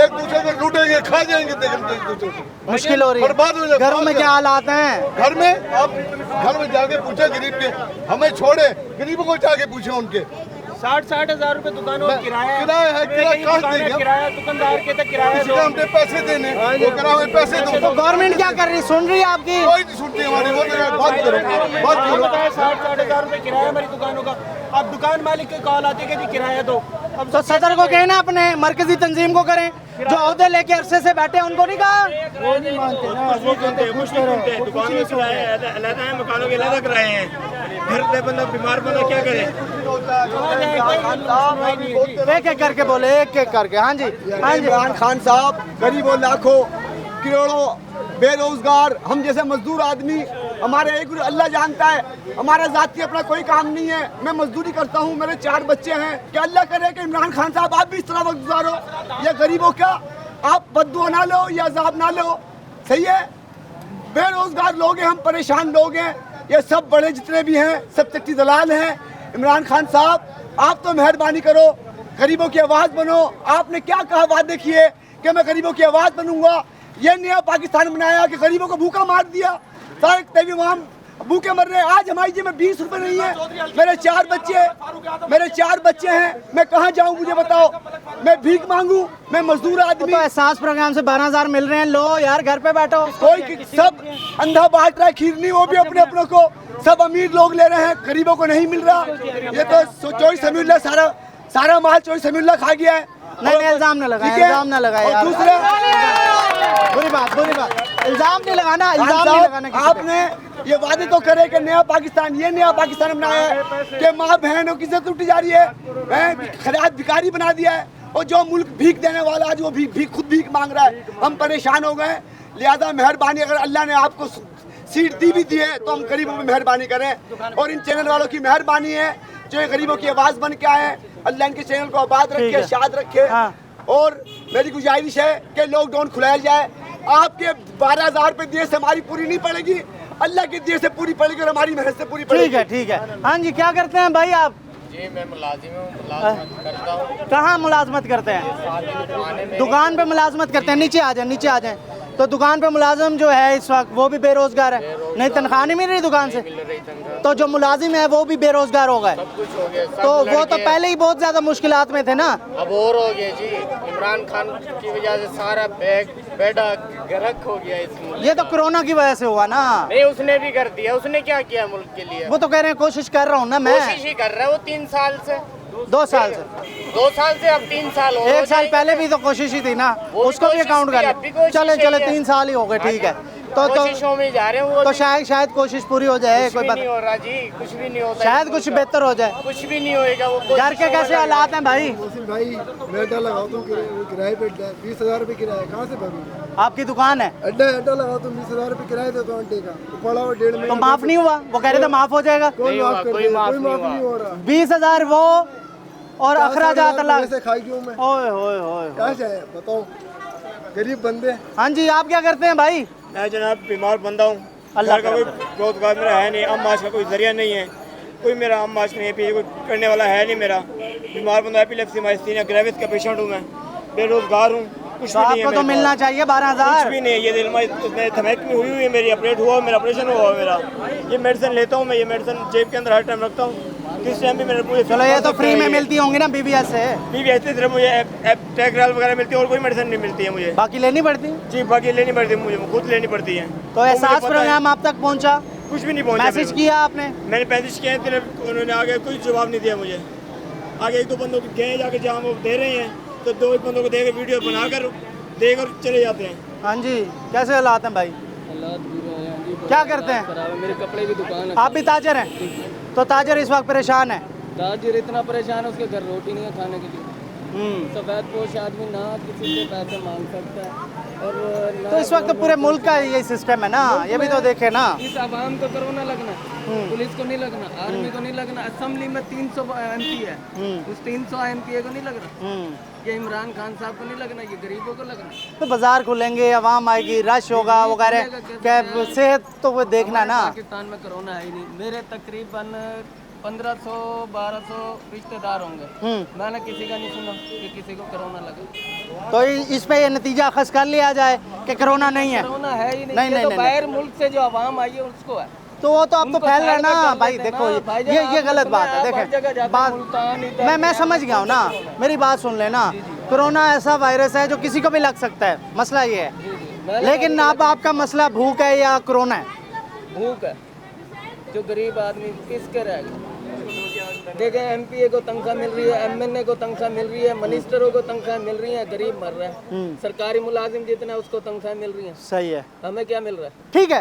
एक दूसरे को लूटेंगे, खा जाएंगे, देखेंगे एक दूसरे को। मुश्किल हो रही है। बर्बाद हो जाएगा। घरों में क्या हालात हैं? घर में आप घर में जाके पूछे गरीब के, हमें छोड़े, गरीबों को जाके पूछे उनके। 60 हजार रुपए दुकानों का किराया है। किराया दुकानदार के तक किराया इसलिए हमने पैसे देने, वो करा हुए पैसे दो। तो गवर्नमेंट क्या कर रही? सुन रही है आपकी? कोई नहीं सुनती हमारी। वो बात करो, बात करो। 60 हजार रुपए किराया हमारी दुकानों का। अब दुकान मालिक की कॉल आती है कि जी किराया दो। अब तो सदर को कहना अपने मरकजी तंजीम को करें, जो अहदे लेके अरसे से बैठे उनको नहीं कहा। वो नहीं मानते ना, वो कहते हैं कुछ नहीं, दुकानों के किराए अलग हैं, मकानों के अलग किराए हैं। घर पे बंदा बीमार बंदा क्या करे? एक एक करके बोले, एक एक करके। हाँ जी, हाँ जी। इमरान खान साहब गरीबों, लाखों करोड़ों बेरोजगार, हम जैसे मजदूर आदमी हमारे एक गुरु अल्लाह जानता है, हमारा जाती अपना कोई काम नहीं है। मैं मजदूरी करता हूँ, मेरे 4 बच्चे हैं। क्या अल्लाह करे कि इमरान खान साहब आप भी इस तरह वक्त गुजारो, ये गरीबों का आप बद्दुआ ना लो या अजाब ना लो। सही है, बेरोजगार लोग हैं, हम परेशान लोग हैं, ये सब बड़े जितने भी हैं सब चट्टी दलाल हैं। इमरान खान साहब आप तो मेहरबानी करो, गरीबों की आवाज़ बनो। आपने क्या कहा, वादे किए कि मैं गरीबों की आवाज़ बनूंगा। ये नया पाकिस्तान बनाया कि गरीबों को भूखा मार दिया, सारे तवीम भूखे मर रहे हैं। आज हमारी जेब में 20 रुपए नहीं है, मेरे 4 बच्चे हैं, मैं कहाँ जाऊँ मुझे बताओ। मैं भीख मांगू, मैं मजदूर आदमी। तो एहसास प्रोग्राम से 12,000 मिल रहे हैं, लो यार घर पे बैठो। कोई सब अंधा बांट रहा है खीरनी, वो भी अपने अपनों को। सब अमीर लोग ले रहे हैं, गरीबों को नहीं मिल रहा। ये तो चोरी समीउल्लाह सारा माल चोरी समीउल्लाह खा गया है। नहीं इल्जाम ना लगाए, इल्जाम ना लगाए यार। दूसरा बुरी बात, इल्जाम नहीं लगाना, इल्जाम नहीं लगाना किसी पे। आपने ये वादे तो करे कि नया पाकिस्तान, ये नया पाकिस्तान बनाया है कि माँ बहनों की इज्जत लूटी जा रही है, खराब भिखारी बना दिया है। और जो मुल्क भीख देने वाला आज वो खुद भीख मांग रहा है। हम परेशान हो गए, लिहाजा मेहरबानी, अगर अल्लाह ने आपको सीट दी भी दी है तो हम गरीबों में मेहरबानी करें। और इन चैनल वालों की मेहरबानी है जो ये गरीबों की आवाज़ बन के आए हैं। अल्लाह इनके चैनल को आबाद रखे, शाद रखे। और मेरी गुजारिश है कि लॉकडाउन खुलाया जाए। आपके 12,000 रुपये दिए से हमारी पूरी नहीं पड़ेगी, अल्लाह के दिए से पूरी पड़ेगी और हमारी मेहनत से पूरी पड़ेगी। ठीक है। हाँ जी, क्या करते हैं भाई आप? जी मैं मुलाजिम हूँ, मुलाजमत करता हूँ। कहाँ मुलाजमत करते हैं? दुकान पे मुलाजमत करते हैं। नीचे आ जाए। तो दुकान पे मुलाजिम जो है इस वक्त वो भी बेरोजगार है, नहीं तनख्वाह नहीं मिल रही दुकान से, तो जो मुलाजिम है वो भी बेरोजगार हो गए। तो वो तो पहले ही बहुत ज्यादा मुश्किलात में थे ना, अब और हो गए जी। इमरान खान की वजह से सारा बेड़ा गर्क हो गया इसमें। ये तो कोरोना की वजह से हुआ ना। नहीं, उसने भी कर दिया। उसने क्या किया मुल्क के लिए? वो तो कह रहे हैं कोशिश कर रहा हूँ ना मैं। कोशिश ही कर रहा है वो 3 साल से, 2 साल से 2 साल से अब 3 साल हो। 1 साल पहले भी तो कोशिश ही थी ना, उसको भी अकाउंट कर ले। चले 3 साल ही हो गए, ठीक है। तो कोशिशों में जा रहे हैं वो। तो शायद कोशिश पूरी हो जाए। कोई बात नहीं हो रहा जी, कुछ भी नहीं होता। शायद कुछ बेहतर हो जाए। कुछ भी नहीं होएगा। वो घर के कैसे हालात हैं भाई? भाई मैं अड्डा लगाता हूँ, किराए पे 20,000 रुपये किराया, कहाँ से भरूँ? आपकी दुकान है? अड्डा लगाता हूँ, 20,000 रुपये किराया देता हूँ अड्डे का, तो पड़ा हुआ 1.5 महीने। तो माफ नहीं हुआ? वो कह रहे थे माफ हो जाएगा। कोई माफ नहीं हो रहा। 20,000 वो और अखराजात अलग। कैसे खाई क्यों मैं? ओए क्या चाहिए बताओ, गरीब बंदे। हाँ जी, आप क्या करते हैं भाई? मैं जनाब बीमार बंदा हूँ, घर का कोई रोजगार मेरा है नहीं, अम्माश का कोई जरिया नहीं है, कोई मेरा अम्माश नहीं है, पीछे कोई करने वाला है नहीं मेरा। बीमार बंदा, एपिलेप्सी माइस्थीनिया ग्रेविस का पेशेंट हूँ मैं, बेरोजगार हूँ, कुछ तो भी नहीं है। आपको तो मिलना चाहिए 12,000। कुछ भी नहीं है। ये दिल में थमैकमी हुई है मेरी, ऑपरेट हुआ, मेरा ऑपरेशन हुआ मेरा। ये मेडिसिन लेता हूँ मैं, ये मेडिसिन जेब के अंदर हर टाइम रखता हूँ, किस टाइम भी मेरे पूरे। चलो ये तो फ्री में मिलती होंगी ना BBS से? BBS से सिर्फ मुझे टैगराल वगैरह मिलती है और कोई मेडिसिन नहीं मिलती है मुझे। बाकी लेनी पड़ती? जी बाकी लेनी पड़ती है, मुझे खुद लेनी पड़ती है। तो एहसास प्रोग्राम आप तक पहुँचा? कुछ भी नहीं पहुँचा। मैसेज किया आपने? मैंने मैसेज किया, उन्होंने आगे कोई जवाब नहीं दिया मुझे। आगे 1-2 बंदों को गए जाके जहाँ वो दे रहे हैं, तो 2 बंदों को देकर वीडियो बनाकर देकर चले जाते हैं। हाँ जी, कैसे हालात हैं भाई? क्या करते हैं? मेरे कपड़े की दुकान है। आप भी ताजर हैं? तो ताजर इस वक्त परेशान है? ताजर इतना परेशान है, उसके घर रोटी नहीं है खाने के लिए। सफेद पोश आदमी ना किसी से पैसे मांग सकता है। और तो इस वक्त तो पूरे मुल्क का यही सिस्टम है ना, ये भी तो देखे ना। इस आवाम को कोरोना लगना, पुलिस को नहीं लगना, आर्मी को नहीं लगना, असेंबली में 300 MP है, उस 300 MPA को नहीं लगना, ये इमरान खान साहब को नहीं लगना, ये गरीबों को लगना। तो बाजार खुलेंगे, आवाम आएगी, रश होगा वगैरह, सेहत तो वो देखना ना। पाकिस्तान में कोरोना है ही नहीं। मेरे तकरीबन 1500-1200 रिश्तेदार होंगे, मैंने किसी का नहीं सुना कि किसी को कोरोना लगा। तो इस पे ये नतीजा अखज़ कर लिया जाए कि कोरोना नहीं है? कोरोना है ही नहीं, तो बाहर मुल्क से जो आवाम आई है उसको है। तो वो तो अब तो फैल रहा है ना भाई। देखो ये गलत बात है। देखें बात मैं समझ गया हूँ ना, मेरी बात सुन लेना। कोरोना ऐसा वायरस है जो किसी को भी लग सकता है, मसला ये है। लेकिन अब आपका मसला भूख है या कोरोना है? भूख है। जो गरीब आदमी किसके रहेगा? देखें, MPA को तनख्वाह मिल रही है, MNA को तनख्वाह मिल रही है, मिनिस्टरों को तनख्वाह मिल रही है, गरीब मर रहा है। सरकारी मुलाजिम जितना है उसको तनख्वाह मिल रही है। सही है। हमें क्या मिल रहा है? ठीक है,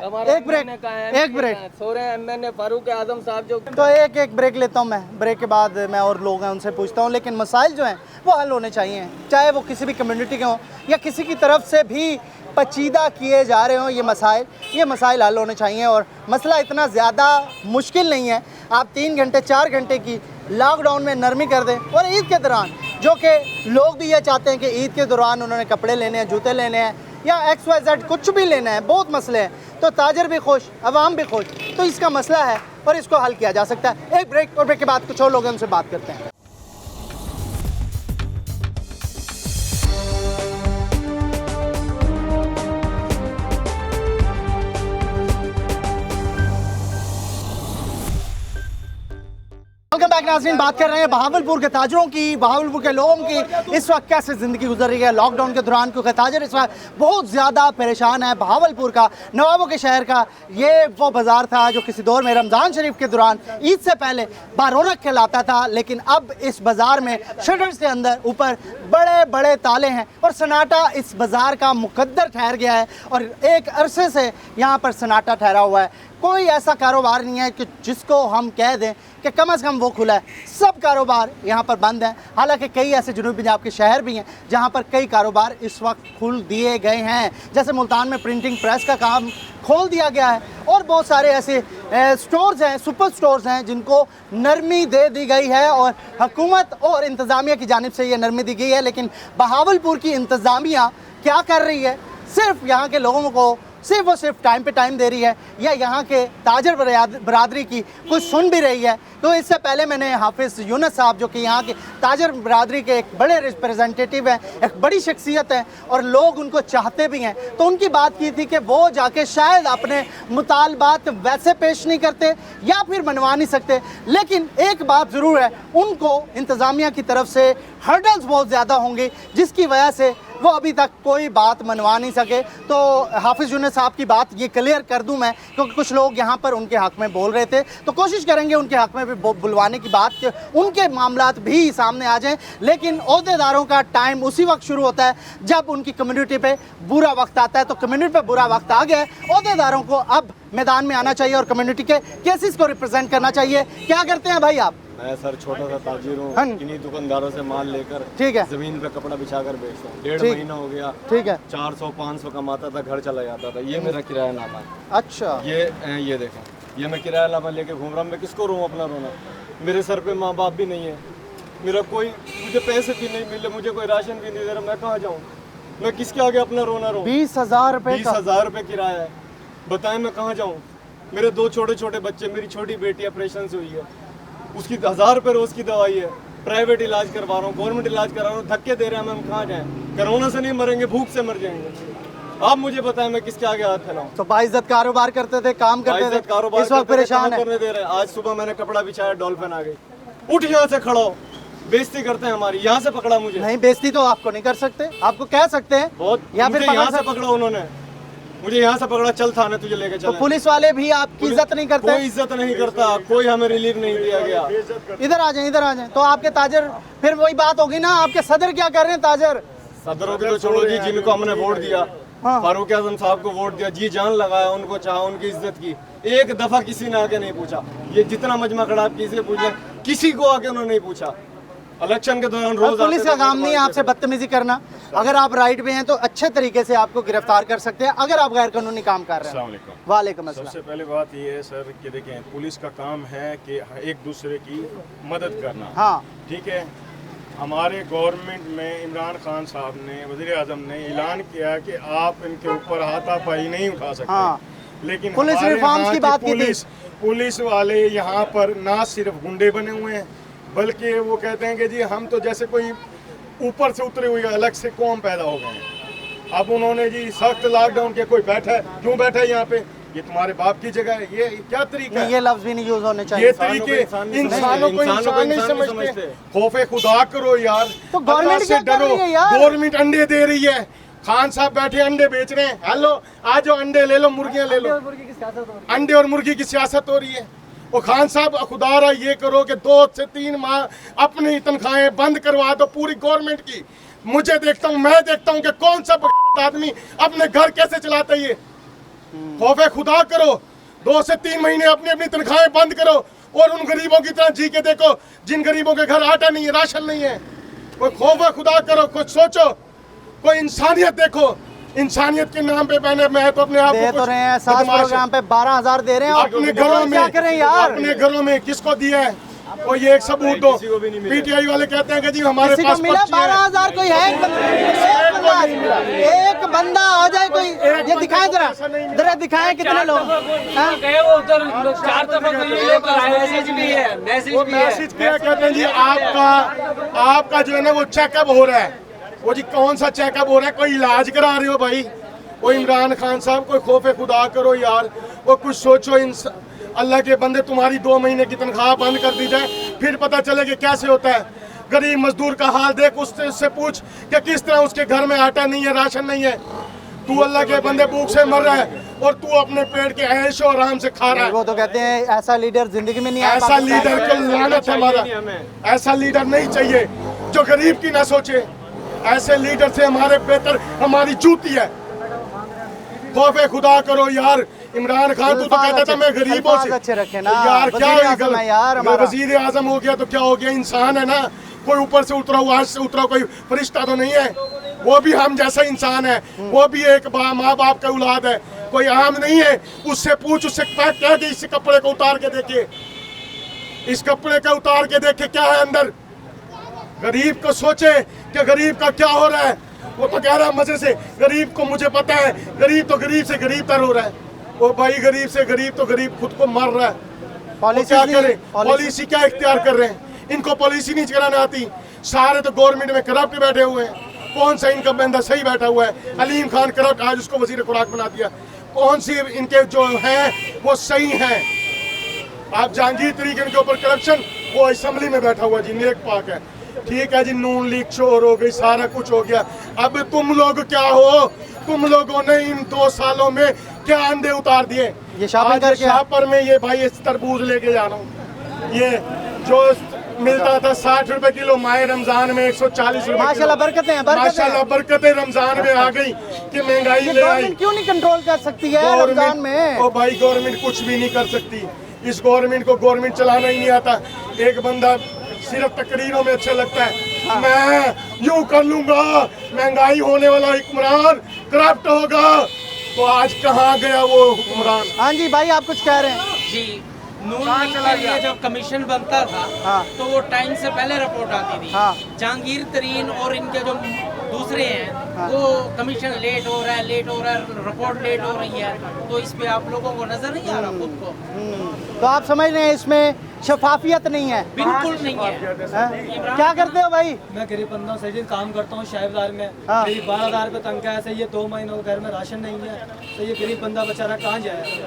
एक ब्रेक सो रहे हैं MNA फारूक आजम साहब जो। तो एक ब्रेक लेता हूँ मैं, ब्रेक के बाद मैं और लोग हैं उनसे पूछता हूँ। लेकिन मसाइल जो हैं वो हल होने चाहिए, चाहे वो किसी भी कम्युनिटी के हों या किसी की तरफ से भी पचीदा किए जा रहे हों ये मसाइल हल होने चाहिए। और मसला इतना ज़्यादा मुश्किल नहीं है, आप 3 घंटे 4 घंटे की लॉकडाउन में नरमी कर दें। और ईद के दौरान जो कि लोग भी ये चाहते हैं कि ईद के दौरान उन्होंने कपड़े लेने हैं, जूते लेने हैं या XYZ कुछ भी लेना है, बहुत मसले हैं, तो ताजर भी खुश, अवाम भी खुश, तो इसका मसला है और इसको हल किया जा सकता है। एक ब्रेक, और ब्रेक के बाद कुछ और लोग उनसे बात करते हैं। वेलकम बैक नाज़रीन, बात कर रहे हैं बहावलपुर के ताजरों की, बहावलपुर के लोगों की इस वक्त कैसे ज़िंदगी गुजर रही है लॉकडाउन के दौरान, क्योंकि ताजर इस वक्त बहुत ज़्यादा परेशान है। बहावलपुर का, नवाबों के शहर का ये वो बाज़ार था जो किसी दौर में रमज़ान शरीफ के दौरान ईद से पहले बारौनक कहलाता था, लेकिन अब इस बाज़ार में शटर्स के अंदर ऊपर बड़े बड़े ताले हैं और सन्नाटा इस बाज़ार का मुकद्दर ठहर गया है। और एक अरसे से यहाँ पर सन्नाटा ठहरा हुआ है, कोई ऐसा कारोबार नहीं है कि जिसको हम कह दें कि कम से कम वो खुला है। सब कारोबार यहाँ पर बंद हैं। हालांकि कई ऐसे जनूबी पंजाब के शहर भी हैं जहाँ पर कई कारोबार इस वक्त खुल दिए गए हैं, जैसे मुल्तान में प्रिंटिंग प्रेस का काम खोल दिया गया है और बहुत सारे ऐसे स्टोर्स हैं, सुपर स्टोर्स हैं जिनको नरमी दे दी गई है और हुकूमत और इंतज़ामिया की जानिब से ये नरमी दी गई है। लेकिन बहावलपुर की इंतज़ामिया क्या कर रही है? सिर्फ यहाँ के लोगों को सिर्फ और सिर्फ टाइम पे टाइम दे रही है या यहाँ के ताजर बरादरी की कुछ सुन भी रही है? तो इससे पहले मैंने हाफिज़ यूनुस साहब, जो कि यहाँ के ताजर बरादरी के एक बड़े रिप्रेजेंटेटिव हैं, एक बड़ी शख्सियत हैं और लोग उनको चाहते भी हैं, तो उनकी बात की थी कि वो जाके शायद अपने मुतालबात वैसे पेश नहीं करते या फिर मनवा नहीं सकते, लेकिन एक बात ज़रूर है, उनको इंतज़ामिया की तरफ से हर्डल्स बहुत ज़्यादा होंगे जिसकी वजह से वो अभी तक कोई बात मनवा नहीं सके। तो हाफिज़ यूनुस साहब की बात ये क्लियर कर दूं मैं, क्योंकि कुछ लोग यहाँ पर उनके हक़ में बोल रहे थे, तो कोशिश करेंगे उनके हक़ में भी बुलवाने की बात, कि उनके मामलात भी सामने आ जाएं। लेकिन ओहदेदारों का टाइम उसी वक्त शुरू होता है जब उनकी कम्युनिटी पे बुरा वक्त आता है। तो कम्युनिटी पे बुरा वक्त आ गया है, ओहदेदारों को अब मैदान में आना चाहिए और कम्युनिटी के केसेस को रिप्रेजेंट करना चाहिए। क्या करते हैं भाई आप? मैं सर छोटा सा ताजिर हूँ, इन्हीं दुकानदारों से माल लेकर ठीक है जमीन पे कपड़ा बिछा कर बेचता हूँ। 1.5 महीना हो गया। ठीक है, 400-500 कमाता था, घर चला जाता था। ये मेरा किरायानामा है। अच्छा, ये देखें, ये मैं किरायानामा लेके घूम रहा हूँ। मैं किसको रोऊँ अपना रोना? मेरे सर पे माँ बाप भी नहीं है, मेरा कोई, मुझे पैसे भी नहीं मिले, मुझे कोई राशन भी नहीं दे रहा, मैं कहाँ जाऊँ? मैं किसके आगे अपना रोना रो? 20,000 रुपये 20,000 रुपये किराया है, बताएं मैं कहाँ जाऊँ? मेरे 2 छोटे छोटे बच्चे, मेरी छोटी बेटी ऑपरेशन से हुई है, उसकी 1000 रुपये रोज़ की दवाई है, प्राइवेट इलाज करवा रहा हूँ, गवर्नमेंट इलाज करा रहा हूँ, धक्के दे रहे हैं, हम कहाँ जाएं? कोरोना से नहीं मरेंगे, भूख से मर जाएंगे। आप मुझे बताएं मैं किसके आगे हाथ फैलाऊं? तो बाइज्जत कारोबार करते थे, काम करते थे, इस वक्त परेशान है। करने दे रहे हैं। आज सुबह मैंने कपड़ा बिछाया, डॉल्फिन आ गई, उठ यहाँ से खड़ा हो, बेइज्जती करते हैं हमारी, यहाँ से पकड़ा मुझे। नहीं, बेइज्जती तो आपको नहीं कर सकते, आपको कह सकते हैं बहुत, या फिर यहाँ से पकड़ा उन्होंने, मुझे यहाँ से पकड़ा, चल थाने तुझे लेके चले। तो पुलिस वाले भी आपकी इज्जत नहीं करते? कोई इज्जत नहीं करता, कोई हमें रिलीफ नहीं दिया गया। इधर आ जाएं, इधर आ जाएं। तो आपके ताजर, फिर वही बात होगी ना, आपके सदर क्या कर रहे हैं? ताजर सदरों की तो छोड़ो जी, जिनको हमने वोट दिया, फारूक आजम साहब को वोट दिया, जी जान लगाया, उनको चाहा, उनकी इज्जत की, एक दफा किसी ने आके नहीं पूछा। ये जितना मजमा खड़ा, आप किसी से पूछे, किसी को आके उन्होंने नहीं पूछा। इलेक्शन के दौरान रोज पुलिस का काम नहीं है आपसे बदतमीजी करना। अगर आप राइट पे हैं तो अच्छे तरीके से आपको गिरफ्तार कर सकते हैं, अगर आप गैर कानूनी काम कर रहे हैं। वालेकुम अस्सलाम। सबसे पहले बात ये है सर कि देखें, पुलिस का काम है कि एक दूसरे की मदद करना। हाँ, ठीक है। हमारे गवर्नमेंट में इमरान खान साहब ने, वज़ीर आज़म ने ऐलान किया कि आप इनके ऊपर हाथापाई नहीं उठा सकते। हाँ, लेकिन पुलिस रिफॉर्म्स की बात की थी। पुलिस वाले यहाँ पर ना सिर्फ गुंडे बने हुए हैं, बल्कि वो कहते हैं कि जी हम तो जैसे कोई ऊपर से उतरे हुए अलग से कौम पैदा हो गए हैं। अब उन्होंने जी सख्त लॉकडाउन के, कोई बैठा है, क्यों बैठा है यहाँ पे? ये तुम्हारे बाप की जगह है। ये क्या तरीका है? ये लफ्ज भी नहीं यूज होने चाहिए। ये तरीके इंसानों को इंसान नहीं समझते। खौफे खुदा करो यार, तो गवर्नमेंट से डरो। गवर्नमेंट अंडे दे रही है, खान साहब बैठे अंडे बेच रहे हैं। हेलो, आज जो अंडे ले लो, मुर्गियां ले लो। अंडे और मुर्गी की सियासत हो रही है। और खान साहब खुदा रहा ये करो कि 2 से 3 माह अपनी तनख्वाहें बंद करवा दो पूरी गवर्नमेंट की। मुझे देखता हूँ, मैं देखता हूँ कि कौन सा आदमी अपने घर कैसे चलाता है। ये खौफे खुदा करो, 2 से 3 महीने अपनी अपनी तनख्वाहें बंद करो और उन गरीबों की तरह जी के देखो जिन गरीबों के घर आटा नहीं है, राशन नहीं है। कोई खौफे खुदा करो, कुछ सोचो, कोई इंसानियत देखो। इंसानियत के नाम पे मैं तो अपने आप दे को तो रहे हैं 7 प्रोग्राम पे 12,000 दे रहे हैं और अपने घरों में क्या करें यार, अपने घरों में किसको दिया है? और ये एक सबूत दो। पीटीआई वाले कहते हैं कि जी हमारे किसी पास को मिला 12,000? कोई है एक बंदा आ जाए कोई, ये दिखाएं जरा दिखाएं कितने लोग गए वो उधर 4 दफा मैसेज भी है, मैसेज किया, कहते हैं जी आपका जो है ना वो चेकअप हो रहा है। वो जी कौन सा चेकअप हो रहा है? कोई इलाज करा रहे हो भाई? वो इमरान खान साहब कोई खौफ खुदा करो यार, वो कुछ सोचो। अल्लाह के बंदे, तुम्हारी 2 महीने की तनख्वाह बंद कर दी जाए, फिर पता चले कि कैसे होता है। गरीब मजदूर का हाल देख, उससे पूछ कि किस तरह उसके घर में आटा नहीं है, राशन नहीं है। तू अल्लाह के बंदे भूख से मर रहा है और तू अपने पेट के ऐश और आराम से खा रहा है। वो तो कहते हैं ऐसा लीडर जिंदगी में नहीं आया। ऐसा लीडर को लानत हमारा, ऐसा लीडर नहीं चाहिए जो गरीब की ना सोचे। ऐसे लीडर से हमारे बेहतर हमारी जूती है। खौफे खुदा करो यार। इमरान खान तू तो कहता था मैं गरीबों से अच्छे रखे ना यार, क्या यार वजीर आजम हो गया तो क्या हो गया? इंसान है ना, कोई ऊपर से उतरा हुआ से उतरा कोई फरिश्ता तो नहीं है। वो भी हम जैसा इंसान है, वो भी एक माँ बाप का औलाद है, कोई आम नहीं है। उससे पूछ, उससे कह दे इस कपड़े को उतार के देखे, इस कपड़े का उतार के देखे क्या है अंदर। गरीब को सोचे कि गरीब का क्या हो रहा है। वो तो कह रहा है मजे से, गरीब को मुझे पता है, गरीब तो गरीब से गरीब तर हो रहा है। वो भाई गरीब से गरीब तो गरीब खुद को मर रहा है। पॉलिसी क्या करें? पॉलिसी क्या इख्तियार कर रहे हैं? इनको पॉलिसी नहीं चलाना आती। सारे तो गवर्नमेंट में करप्ट बैठे हुए हैं। कौन सा इनका बंदा सही बैठा हुआ है? अलीम खान करप्ट, आज उसको वजीर खुराक बना दिया। कौन सी इनके जो हैं वो सही हैं? आप जहांगीर तरीके के ऊपर करप्शन, वो असेंबली में बैठा हुआ जी, नेक पाक है। ठीक है जी, नून लीग चोर हो गई, सारा कुछ हो गया। अब तुम लोग क्या हो? तुम लोगों ने इन 2 सालों में क्या अंडे उतार दिए? ये शॉपिंग करके शाहपुर में ये भाई इस तरबूज लेके जा रहा हूँ। ये जो मिलता था 60 रुपए किलो, माह रमजान में 140 रुपए। माशाल्लाह बरकतें, माशाल्लाह बरकतें रमजान में आ गई कि महंगाई ले आई। क्यों नहीं कंट्रोल कर सकती है रमजान में? ओ भाई गवर्नमेंट कुछ भी नहीं कर सकती। इस गवर्नमेंट को गवर्नमेंट चलाना ही नहीं आता। एक बंदा सिर्फ तकरीरों में अच्छा लगता है, मैं यूं कर लूंगा, महंगाई होने वाला हुक्मरान करप्ट होगा। तो आज कहाँ गया वो हुक्मरान? हाँ जी भाई, आप कुछ कह रहे हैं जी। नून लीग के लिए जब कमीशन बनता था तो वो टाइम से पहले रिपोर्ट आती थी। जहांगीर तरीन और इनके जो दूसरे हैं वो कमीशन लेट हो रहा है, रिपोर्ट लेट हो रही है। तो इस पे आप लोगों को नजर नहीं आ रहा खुद को? तो आप समझ रहे हैं इसमें शफाफियत नहीं है? बिल्कुल नहीं है। क्या करते हो भाई? मैं गरीब बंदा हूँ, सही काम करता हूँ शाहबाद में। मेरी 12,000 रुपये तनख्वाह है। सही, ये 2 महीनों घर में राशन नहीं है। तो ये गरीब बंदा बेचारा कहाँ जाए?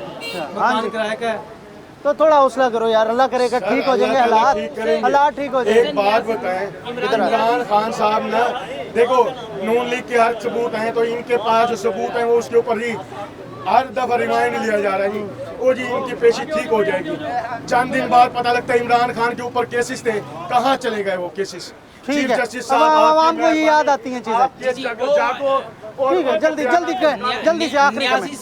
मकान किराए का है। तो थोड़ा हौसला करो यार, अल्लाह करेगा ठीक हो जाएंगे हालात, हालात ठीक हो जाएंगे। एक बात बताएं, इमरान खान साहब ना, देखो नून लीग के हर सबूत हैं, तो इनके पास जो सबूत हैं वो उसके ऊपर ही हर दफा रिमाइंड लिया जा रहा है जी। वो जी इनकी पेशी ठीक हो जाएगी। चंद दिन बाद पता लगता है इमरान खान के ऊपर केसेस थे, कहाँ चले गए वो केसेस? ठीक है, अब आवाम को ये याद आती हैं चीजें। ठीक है, जल्दी से आखिरी न्याजी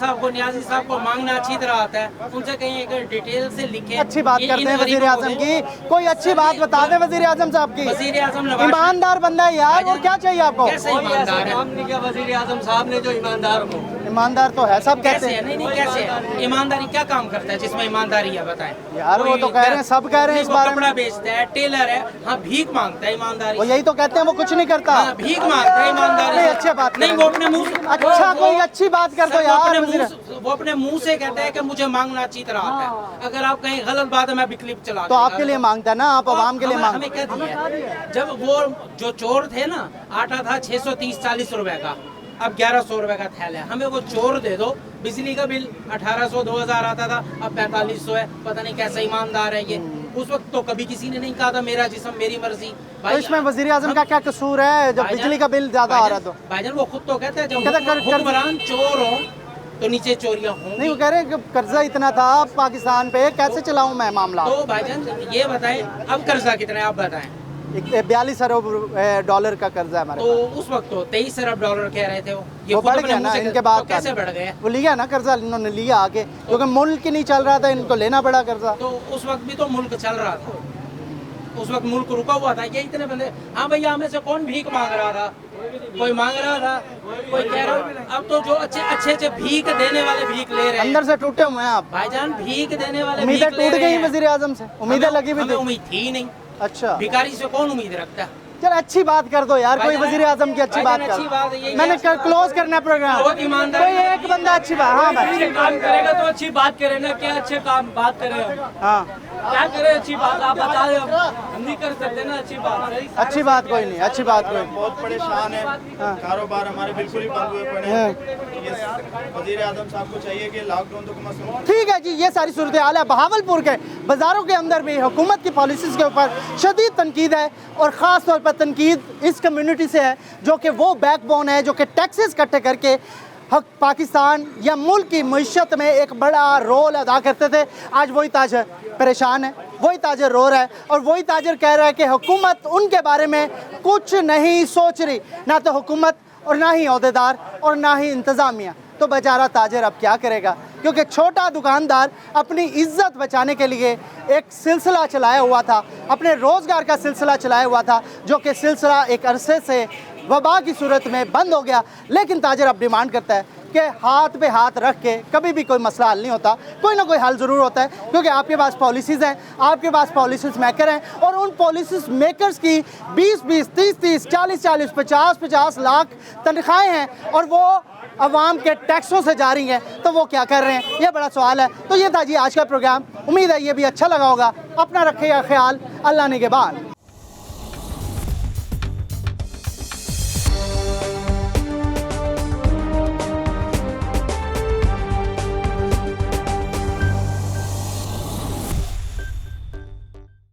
साहब को मांगना अच्छी तरह आता है। उनसे कहीं एक डिटेल से लिखे। अच्छी बात करते हैं वजीर आजम की, कोई अच्छी बात बता दे वजीर आजम साहब की। वजीर आजम ईमानदार बंदा है यार, और क्या चाहिए आपको? कैसे ईमानदार है? वजीर आजम साहब ने जो ईमानदार हो, ईमानदार तो है, सब कहते हैं। नहीं कैसे है? ईमानदारी क्या काम करता है जिसमें ईमानदारी है? बताएं यार। वो तो कह रहे हैं, सब कह रहे हैं इस बारे में। कपड़ा बेचता है, टेलर है, हाँ भीख मांगता है ईमानदारी। वो यही तो कहते हैं, वो कुछ नहीं करता, भीख मांगता है ईमानदारी। अच्छी बात नहीं, वो अपने मुंह अच्छा कोई अच्छी बात कर दो यार। वो अपने मुंह से कहता है कि मुझे मांगना अच्छी तरह आता है। अगर आप कहीं गलत बात है मैं भी क्लिप चला तो आपके लिए मांगता है ना, आप आवाम के लिए मांगते। हमें क्या दिया? जब वो जो चोर थे ना, आटा था 630-40 रुपए का, अब 1100 रुपए का थैला है। हमें वो चोर दे दो। बिजली का बिल 1800-2000 आता था, अब 4500 है। पता नहीं कैसा ईमानदार है ये। उस वक्त तो कभी किसी ने नहीं कहा था मेरा जिस्म मेरी मर्जी। तो इसमें वजीर आजम का क्या कसूर है जब बिजली का बिल ज्यादा आ रहा? तो भाईजान वो खुद तो कहते हैं जब हुक्मरान चोर हो तो नीचे चोरियां होंगी। नहीं, वो कह रहे हैं कि कर्जा इतना था पाकिस्तान पे, कैसे चलाऊं मैं मामला? तो भाईजान ये बताएं, अब कर्जा कितना है आप बताएं? 42 अरब डॉलर का कर्जा है हमारे तो उस वक्त तो 23 अरब डॉलर कह रहे थे वो बढ़ गया ना इनके बाद। तो कैसे बढ़ गए? वो लिया ना कर्जा, इन्होंने लिया आगे, क्योंकि मुल्क ही नहीं चल रहा था, इनको लेना पड़ा कर्जा। तो उस वक्त भी तो मुल्क चल रहा था, उस वक्त मुल्क रुका हुआ था। ये इतने बंदे, हाँ भैया हमें से कौन भीख मांग रहा था? कोई मांग रहा था, कोई कह रहा। अब तो जो अच्छे भीख देने वाले भीख ले रहे हैं। अंदर से टूटे हुए हैं आप भाईजान, भीख देने वाले उम्मीदें टूट गई वजीर आजम से, उम्मीदें लगी भी थी, उम्मीद थी नहीं। अच्छा, भिखारी से कौन उम्मीद रखता है? चल अच्छी बात कर दो यार, कोई वजीर आजम की अच्छी बात कर। मैंने क्लोज करना प्रोग्राम, कोई एक बंदा अच्छी बात। हाँ भाई, काम करेगा तो अच्छी बात करे ना, क्या अच्छे काम बात करे हम। हाँ, क्या करे अच्छी बात, आप बता रहे, हम नहीं कर सकते ना अच्छी बात। अच्छी बात कोई नहीं, अच्छी बात कोई नहीं। बहुत परेशान है, कारोबार हमारे बिल्कुल ही बंद हुए पड़े हैं। ये वजीर आजम साहब को चाहिए कि लॉकडाउन तो कम से कम। ठीक है जी, ये सारी सूरत हाल है। बहावलपुर के बाज़ारों के अंदर भी हुकूमत की पॉलिसीज़ के ऊपर शदीद तनकीद है, और ख़ास तौर पर तनकीद इस कम्युनिटी से है जो कि वो बैकबोन है जो कि टैक्सेस इकट्ठे करके पाकिस्तान या मुल्क की मईशत में एक बड़ा रोल अदा करते थे। आज वही ताजर परेशान है, वही ताजर रो रहा है, और वही ताजर कह रहा है कि हुकूमत उनके बारे में कुछ नहीं सोच रही, ना तो हुकूमत और ना ही अहदेदार और ना ही इंतज़ामिया। तो बेचारा ताजर अब क्या करेगा, क्योंकि छोटा दुकानदार अपनी इज्जत बचाने के लिए एक सिलसिला चलाया हुआ था, अपने रोज़गार का सिलसिला चलाया हुआ था, जो कि सिलसिला एक अरसे से वबा की सूरत में बंद हो गया। लेकिन ताजर अब डिमांड करता है कि हाथ पे हाथ रख के कभी भी कोई मसला हल नहीं होता, कोई ना कोई हल ज़रूर होता है, क्योंकि आपके पास पॉलिसीज़ हैं, आपके पास पॉलिसीज़ मेकर हैं, और उन पॉलिसीज़ मेकर्स की 20-20, 30-30, 40-40, 50-50 लाख तनख्वाहें हैं, और वो अवाम के टैक्सों से जा रही हैं। तो वो क्या कर रहे हैं, ये बड़ा सवाल है। तो ये था जी आज का प्रोग्राम, उम्मीद है ये भी अच्छा लगा होगा। अपना रखिएगा ख्याल, अल्लाह निगहबान।